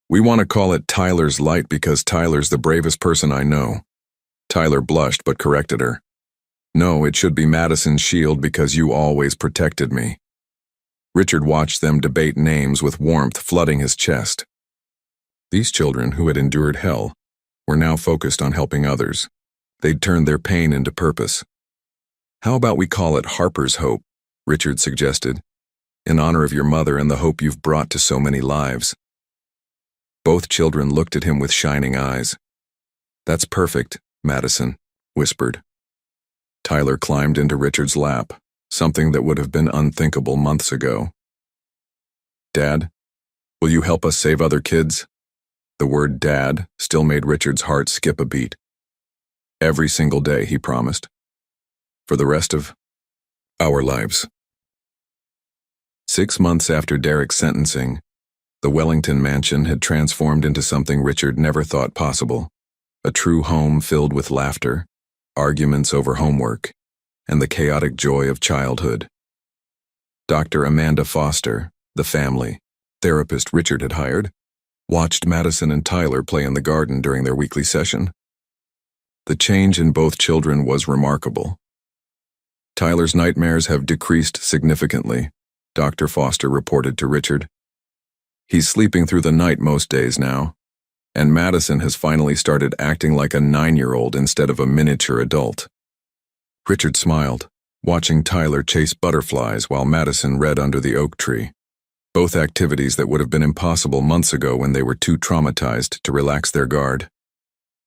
We want to call it Tyler's Light because Tyler's the bravest person I know." Tyler blushed but corrected her. "No, it should be Madison's Shield because you always protected me." Richard watched them debate names with warmth flooding his chest. These children, who had endured hell, were now focused on helping others. They'd turned their pain into purpose. "How about we call it Harper's Hope?" Richard suggested, "in honor of your mother and the hope you've brought to so many lives." Both children looked at him with shining eyes. "That's perfect," Madison whispered. Tyler climbed into Richard's lap, something that would have been unthinkable months ago. "Dad, will you help us save other kids?" The word "Dad" still made Richard's heart skip a beat. "Every single day," he promised. "For the rest of our lives." 6 months after Derek's sentencing, the Wellington mansion had transformed into something Richard never thought possible. A true home filled with laughter, arguments over homework, and the chaotic joy of childhood. Dr. Amanda Foster, the family therapist Richard had hired, watched Madison and Tyler play in the garden during their weekly session. The change in both children was remarkable. "Tyler's nightmares have decreased significantly," Dr. Foster reported to Richard. He's sleeping through the night most days now, and Madison has finally started acting like a 9-year-old instead of a miniature adult. Richard smiled, watching Tyler chase butterflies while Madison read under the oak tree. Both activities that would have been impossible months ago when they were too traumatized to relax their guard.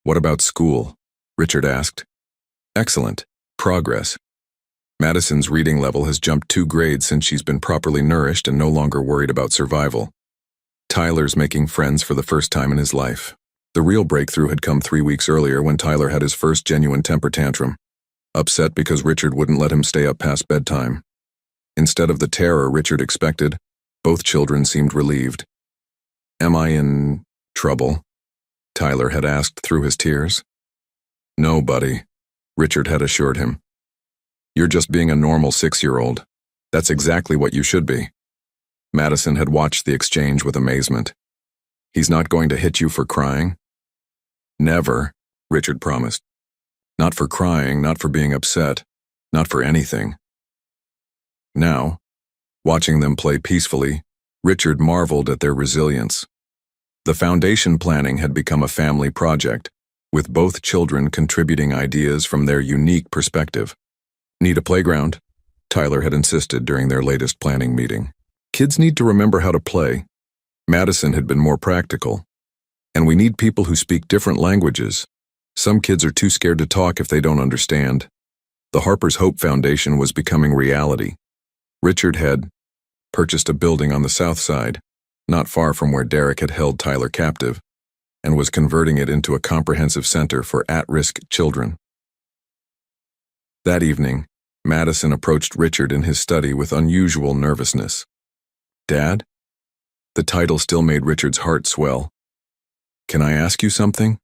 "What about school?" Richard asked. "Excellent. Progress. Madison's reading level has jumped 2 grades since she's been properly nourished and no longer worried about survival. Tyler's making friends for the first time in his life. The real breakthrough had come 3 weeks earlier when Tyler had his first genuine temper tantrum, upset because Richard wouldn't let him stay up past bedtime. Instead of the terror Richard expected, both children seemed relieved. "Am I in trouble?" Tyler had asked through his tears. "No, buddy," Richard had assured him. "You're just being a normal 6-year-old. That's exactly what you should be." Madison had watched the exchange with amazement. "He's not going to hit you for crying?" "Never," Richard promised. "Not for crying, not for being upset, not for anything." Now, watching them play peacefully, Richard marveled at their resilience. The foundation planning had become a family project, with both children contributing ideas from their unique perspective. "Need a playground?" Tyler had insisted during their latest planning meeting. "Kids need to remember how to play." Madison had been more practical. "And we need people who speak different languages. Some kids are too scared to talk if they don't understand." The Harper's Hope Foundation was becoming reality. Richard had purchased a building on the south side, not far from where Derek had held Tyler captive, and was converting it into a comprehensive center for at-risk children. That evening, Madison approached Richard in his study with unusual nervousness. "Dad?" The title still made Richard's heart swell. "Can I ask you something?"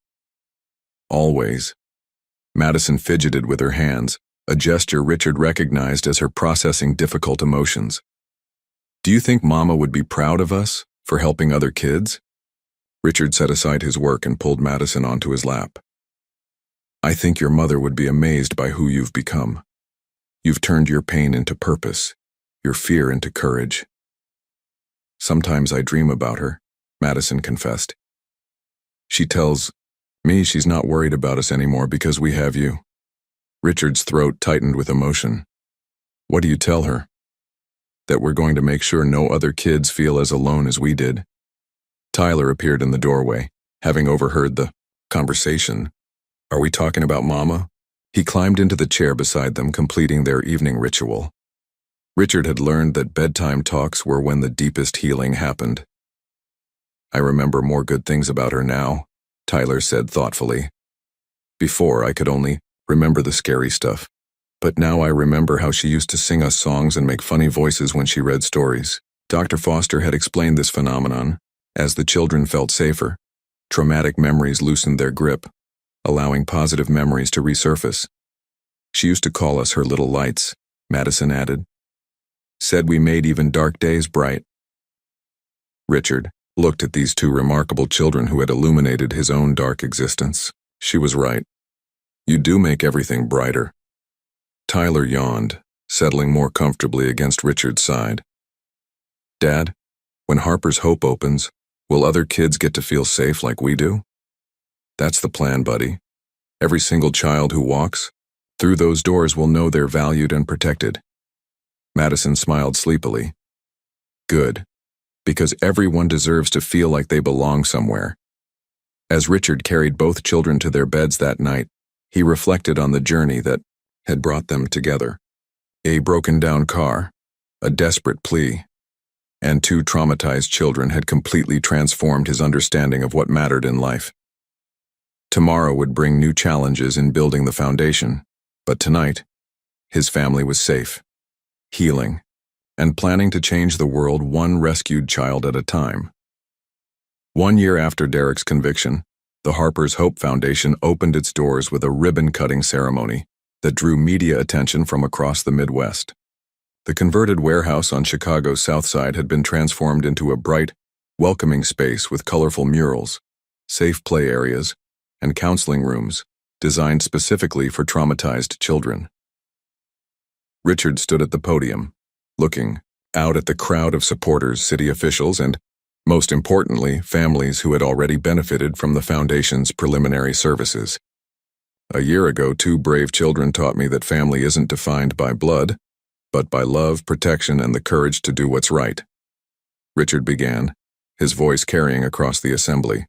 "Always." Madison fidgeted with her hands, a gesture Richard recognized as her processing difficult emotions. "Do you think Mama would be proud of us for helping other kids?" Richard set aside his work and pulled Madison onto his lap. "I think your mother would be amazed by who you've become. You've turned your pain into purpose, your fear into courage." "Sometimes I dream about her," Madison confessed. "She tells me she's not worried about us anymore because we have you." Richard's throat tightened with emotion. "What do you tell her?" "That we're going to make sure no other kids feel as alone as we did." Tyler appeared in the doorway, having overheard the conversation. "Are we talking about Mama?" He climbed into the chair beside them, completing their evening ritual. Richard had learned that bedtime talks were when the deepest healing happened. "I remember more good things about her now," Tyler said thoughtfully. "Before, I could only remember the scary stuff. But now I remember how she used to sing us songs and make funny voices when she read stories." Dr. Foster had explained this phenomenon. As the children felt safer, traumatic memories loosened their grip, allowing positive memories to resurface. "She used to call us her little lights," Madison added. "Said we made even dark days bright." Richard looked at these 2 remarkable children who had illuminated his own dark existence. She was right. You do make everything brighter. Tyler yawned, settling more comfortably against Richard's side. "Dad, when Harper's Hope opens, will other kids get to feel safe like we do?" "That's the plan, buddy. Every single child who walks through those doors will know they're valued and protected." Madison smiled sleepily. "Good, because everyone deserves to feel like they belong somewhere." As Richard carried both children to their beds that night, he reflected on the journey that had brought them together. A broken-down car, a desperate plea, and 2 traumatized children had completely transformed his understanding of what mattered in life. Tomorrow would bring new challenges in building the foundation, but tonight, his family was safe, healing, and planning to change the world one rescued child at a time. 1 year after Derek's conviction, the Harper's Hope Foundation opened its doors with a ribbon-cutting ceremony that drew media attention from across the Midwest. The converted warehouse on Chicago's South Side had been transformed into a bright, welcoming space with colorful murals, safe play areas, and counseling rooms designed specifically for traumatized children. Richard stood at the podium, looking out at the crowd of supporters, city officials, and Most importantly, families who had already benefited from the Foundation's preliminary services. A year ago, two brave children taught me that family isn't defined by blood, but by love, protection, and the courage to do what's right. Richard began, his voice carrying across the assembly.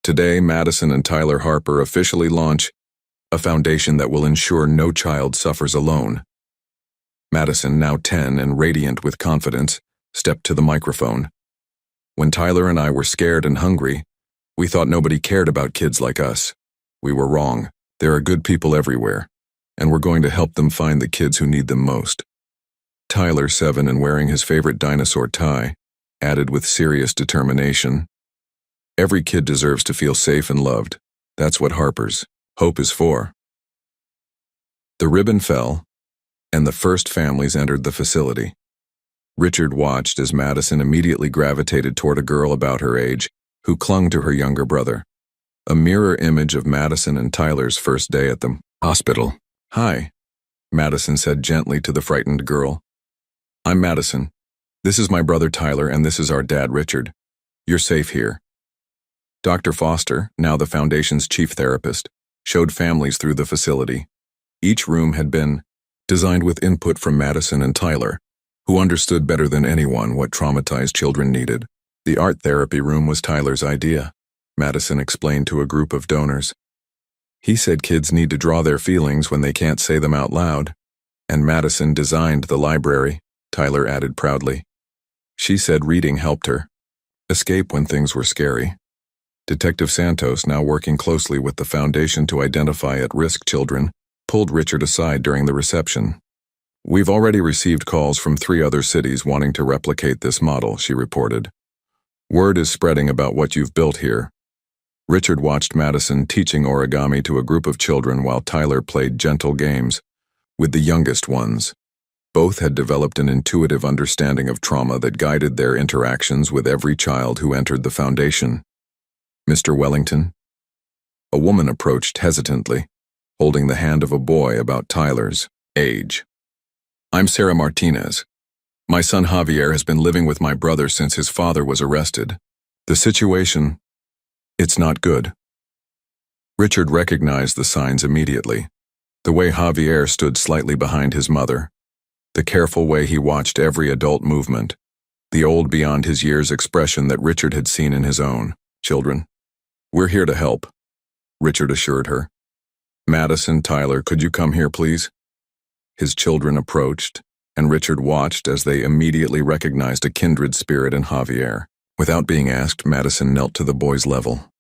Today, Madison and Tyler Harper officially launch a foundation that will ensure no child suffers alone. Madison, now 10 and radiant with confidence, stepped to the microphone. When Tyler and I were scared and hungry, we thought nobody cared about kids like us. We were wrong. There are good people everywhere, and we're going to help them find the kids who need them most. Tyler, 7 and wearing his favorite dinosaur tie, added with serious determination, "Every kid deserves to feel safe and loved. That's what Harper's Hope is for." The ribbon fell, and the first families entered the facility. Richard watched as Madison immediately gravitated toward a girl about her age who clung to her younger brother. A mirror image of Madison and Tyler's first day at the hospital. "Hi," Madison said gently to the frightened girl. "I'm Madison. This is my brother Tyler, and this is our dad Richard. You're safe here." Dr. Foster, now the Foundation's chief therapist, showed families through the facility. Each room had been designed with input from Madison and Tyler, who understood better than anyone what traumatized children needed. The art therapy room was Tyler's idea, Madison explained to a group of donors. He said kids need to draw their feelings when they can't say them out loud. And Madison designed the library, Tyler added proudly. She said reading helped her escape when things were scary. Detective Santos, now working closely with the Foundation to identify at-risk children, pulled Richard aside during the reception. "We've already received calls from 3 other cities wanting to replicate this model," she reported. "Word is spreading about what you've built here." Richard watched Madison teaching origami to a group of children while Tyler played gentle games with the youngest ones. Both had developed an intuitive understanding of trauma that guided their interactions with every child who entered the Foundation. "Mr. Wellington?" A woman approached hesitantly, holding the hand of a boy about Tyler's age. "I'm Sarah Martinez. My son Javier has been living with my brother since his father was arrested. The situation, it's not good." Richard recognized the signs immediately. The way Javier stood slightly behind his mother, the careful way he watched every adult movement, the old beyond his years expression that Richard had seen in his own children. "We're here to help," Richard assured her. "Madison, Tyler, could you come here, please?" His children approached, and Richard watched as they immediately recognized a kindred spirit in Javier. Without being asked, Madison knelt to the boy's level.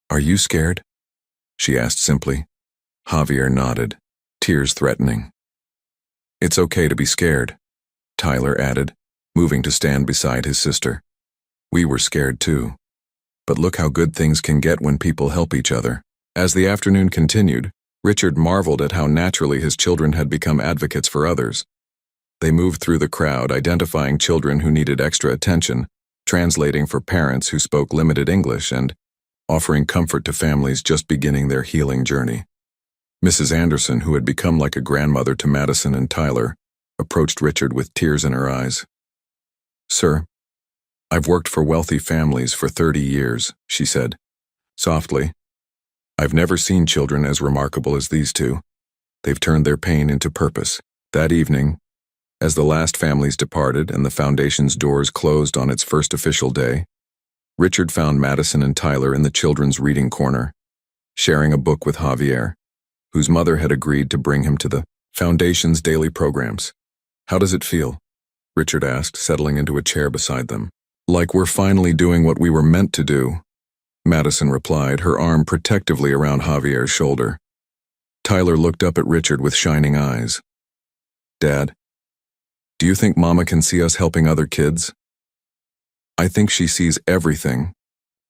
"Are you scared?" she asked simply. Javier nodded, tears threatening. "It's okay to be scared," Tyler added, moving to stand beside his sister. "We were scared too. But look how good things can get when people help each other." As the afternoon continued, Richard marveled at how naturally his children had become advocates for others. They moved through the crowd, identifying children who needed extra attention, translating for parents who spoke limited English, and offering comfort to families just beginning their healing journey. Mrs. Anderson, who had become like a grandmother to Madison and Tyler, approached Richard with tears in her eyes. "Sir, I've worked for wealthy families for 30 years, she said, softly. "I've never seen children as remarkable as these two. They've turned their pain into purpose." That evening, as the last families departed and the Foundation's doors closed on its first official day, Richard found Madison and Tyler in the children's reading corner, sharing a book with Javier, whose mother had agreed to bring him to the Foundation's daily programs. "How does it feel?" Richard asked, settling into a chair beside them. "Like we're finally doing what we were meant to do," Madison replied, her arm protectively around Javier's shoulder. Tyler looked up at Richard with shining eyes. "Dad, do you think Mama can see us helping other kids?" "I think she sees everything,"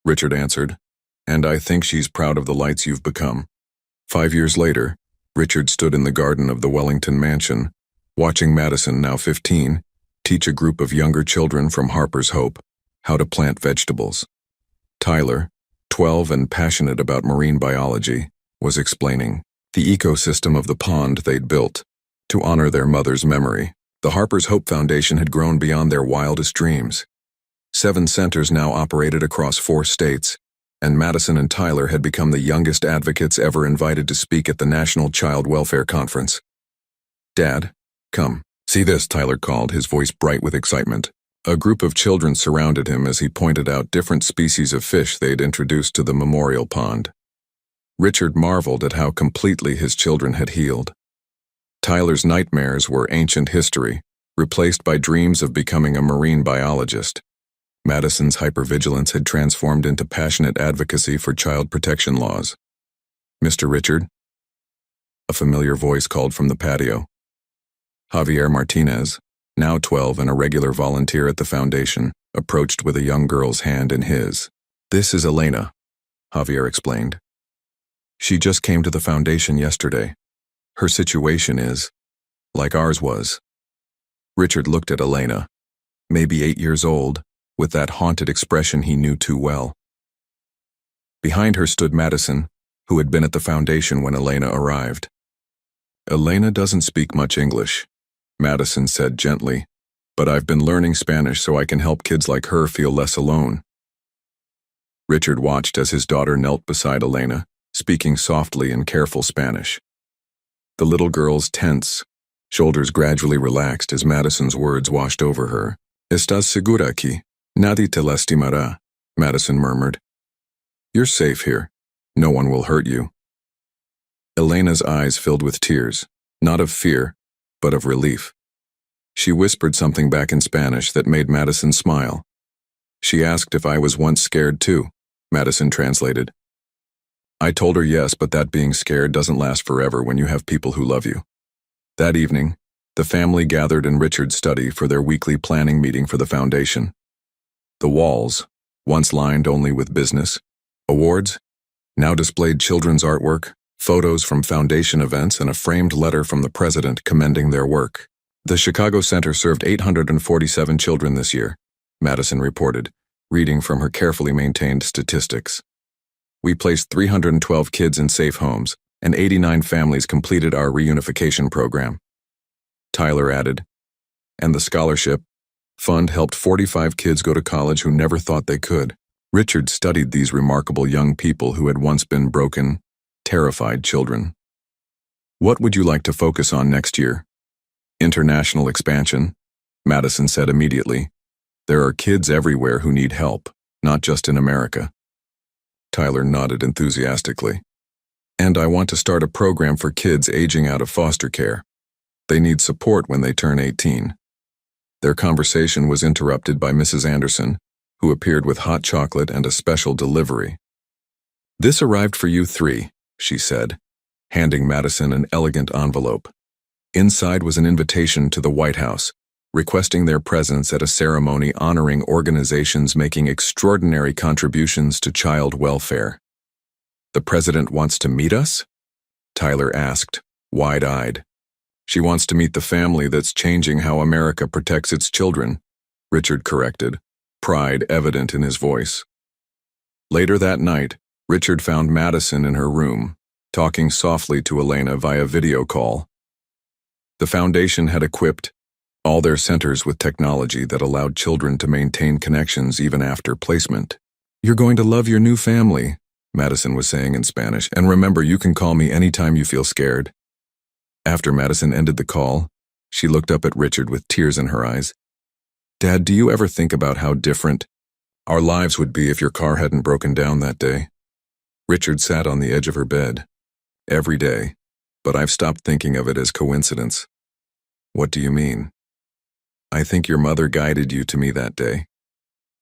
Richard answered, "and I think she's proud of the lights you've become." 5 years later, Richard stood in the garden of the Wellington mansion, watching Madison, now 15, teach a group of younger children from Harper's Hope how to plant vegetables. Tyler, 12 and passionate about marine biology, was explaining the ecosystem of the pond they'd built to honor their mother's memory. The Harper's Hope Foundation had grown beyond their wildest dreams. 7 centers now operated across 4 states, and Madison and Tyler had become the youngest advocates ever invited to speak at the National Child Welfare Conference. "Dad, come. See this," Tyler called, his voice bright with excitement. A group of children surrounded him as he pointed out different species of fish they'd introduced to the memorial pond. Richard marveled at how completely his children had healed. Tyler's nightmares were ancient history, replaced by dreams of becoming a marine biologist. Madison's hypervigilance had transformed into passionate advocacy for child protection laws. "Mr. Richard?" A familiar voice called from the patio. Javier Martinez, now 12 and a regular volunteer at the foundation, approached with a young girl's hand in his. "This is Elena," Javier explained. "She just came to the foundation yesterday. Her situation is like ours was." Richard looked at Elena, maybe 8 years old, with that haunted expression he knew too well. Behind her stood Madison, who had been at the foundation when Elena arrived. "Elena doesn't speak much English," Madison said gently, "but I've been learning Spanish so I can help kids like her feel less alone." Richard watched as his daughter knelt beside Elena, speaking softly in careful Spanish. The little girl's tense shoulders gradually relaxed as Madison's words washed over her. "Estás segura aquí? Nadie te lastimará," Madison murmured. "You're safe here. No one will hurt you." Elena's eyes filled with tears, not of fear, but of relief. She whispered something back in Spanish that made Madison smile. "She asked if I was once scared too," Madison translated. "I told her yes, but that being scared doesn't last forever when you have people who love you." That evening, the family gathered in Richard's study for their weekly planning meeting for the foundation. The walls, once lined only with business, awards, now displayed children's artwork, photos from foundation events, and a framed letter from the president commending their work. "The Chicago Center served 847 children this year," Madison reported, reading from her carefully maintained statistics. "We placed 312 kids in safe homes, and 89 families completed our reunification program." Tyler added, "And the scholarship fund helped 45 kids go to college who never thought they could." Richard studied these remarkable young people who had once been broken, terrified children. "What would you like to focus on next year?" "International expansion," Madison said immediately. "There are kids everywhere who need help, not just in America." Tyler nodded enthusiastically. "And I want to start a program for kids aging out of foster care. They need support when they turn 18. Their conversation was interrupted by Mrs. Anderson, who appeared with hot chocolate and a special delivery. "This arrived for you 3, she said, handing Madison an elegant envelope. Inside was an invitation to the White House, requesting their presence at a ceremony honoring organizations making extraordinary contributions to child welfare. "The president wants to meet us?" Tyler asked, wide-eyed. "She wants to meet the family that's changing how America protects its children," Richard corrected, pride evident in his voice. Later that night, Richard found Madison in her room, talking softly to Elena via video call. The foundation had equipped all their centers with technology that allowed children to maintain connections even after placement. "You're going to love your new family," Madison was saying in Spanish, "and remember, you can call me anytime you feel scared." After Madison ended the call, she looked up at Richard with tears in her eyes. "Dad, do you ever think about how different our lives would be if your car hadn't broken down that day?" Richard sat on the edge of her bed. "Every day, but I've stopped thinking of it as coincidence." "What do you mean?" "I think your mother guided you to me that day.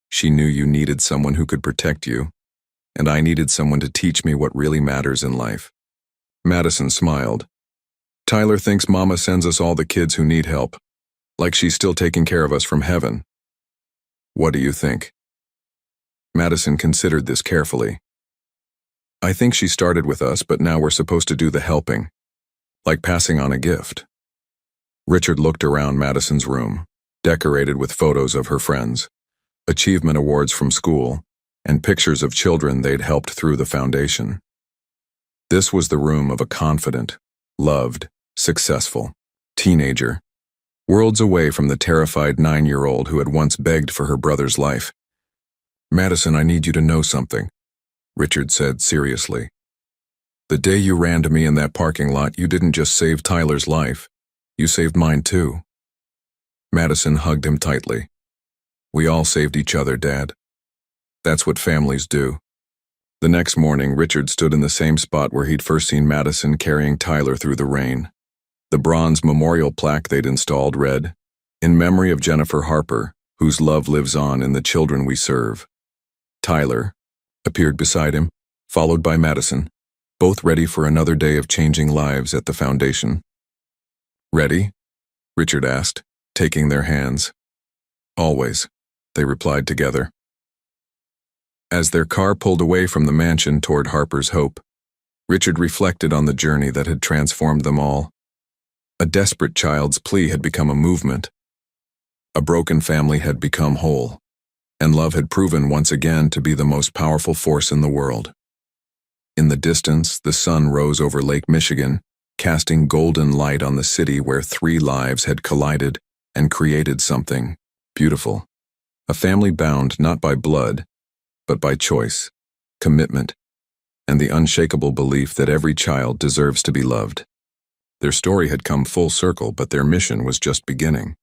She knew you needed someone who could protect you, and I needed someone to teach me what really matters in life." Madison smiled. "Tyler thinks Mama sends us all the kids who need help, like she's still taking care of us from heaven. What do you think?" Madison considered this carefully. "I think she started with us, but now we're supposed to do the helping, like passing on a gift." Richard looked around Madison's room, decorated with photos of her friends, achievement awards from school, and pictures of children they'd helped through the foundation. This was the room of a confident, loved, successful teenager, worlds away from the terrified 9-year-old who had once begged for her brother's life. Madison, I need you to know something, Richard said seriously. The day you ran to me in that parking lot, you didn't just save Tyler's life, you saved mine too. Madison hugged him tightly. We all saved each other, Dad. That's what families do. The next morning, Richard stood in the same spot where he'd first seen Madison carrying Tyler through the rain. The bronze memorial plaque they'd installed read, "In memory of Jennifer Harper, whose love lives on in the children we serve." Tyler appeared beside him, followed by Madison, both ready for another day of changing lives at the foundation. Ready? Richard asked, taking their hands. Always, they replied together. As their car pulled away from the mansion toward Harper's Hope, Richard reflected on the journey that had transformed them all. A desperate child's plea had become a movement. A broken family had become whole, and love had proven once again to be the most powerful force in the world. In the distance, the sun rose over Lake Michigan, casting golden light on the city where 3 lives had collided and created something beautiful. A family bound not by blood, but by choice, commitment, and the unshakable belief that every child deserves to be loved. Their story had come full circle, but their mission was just beginning.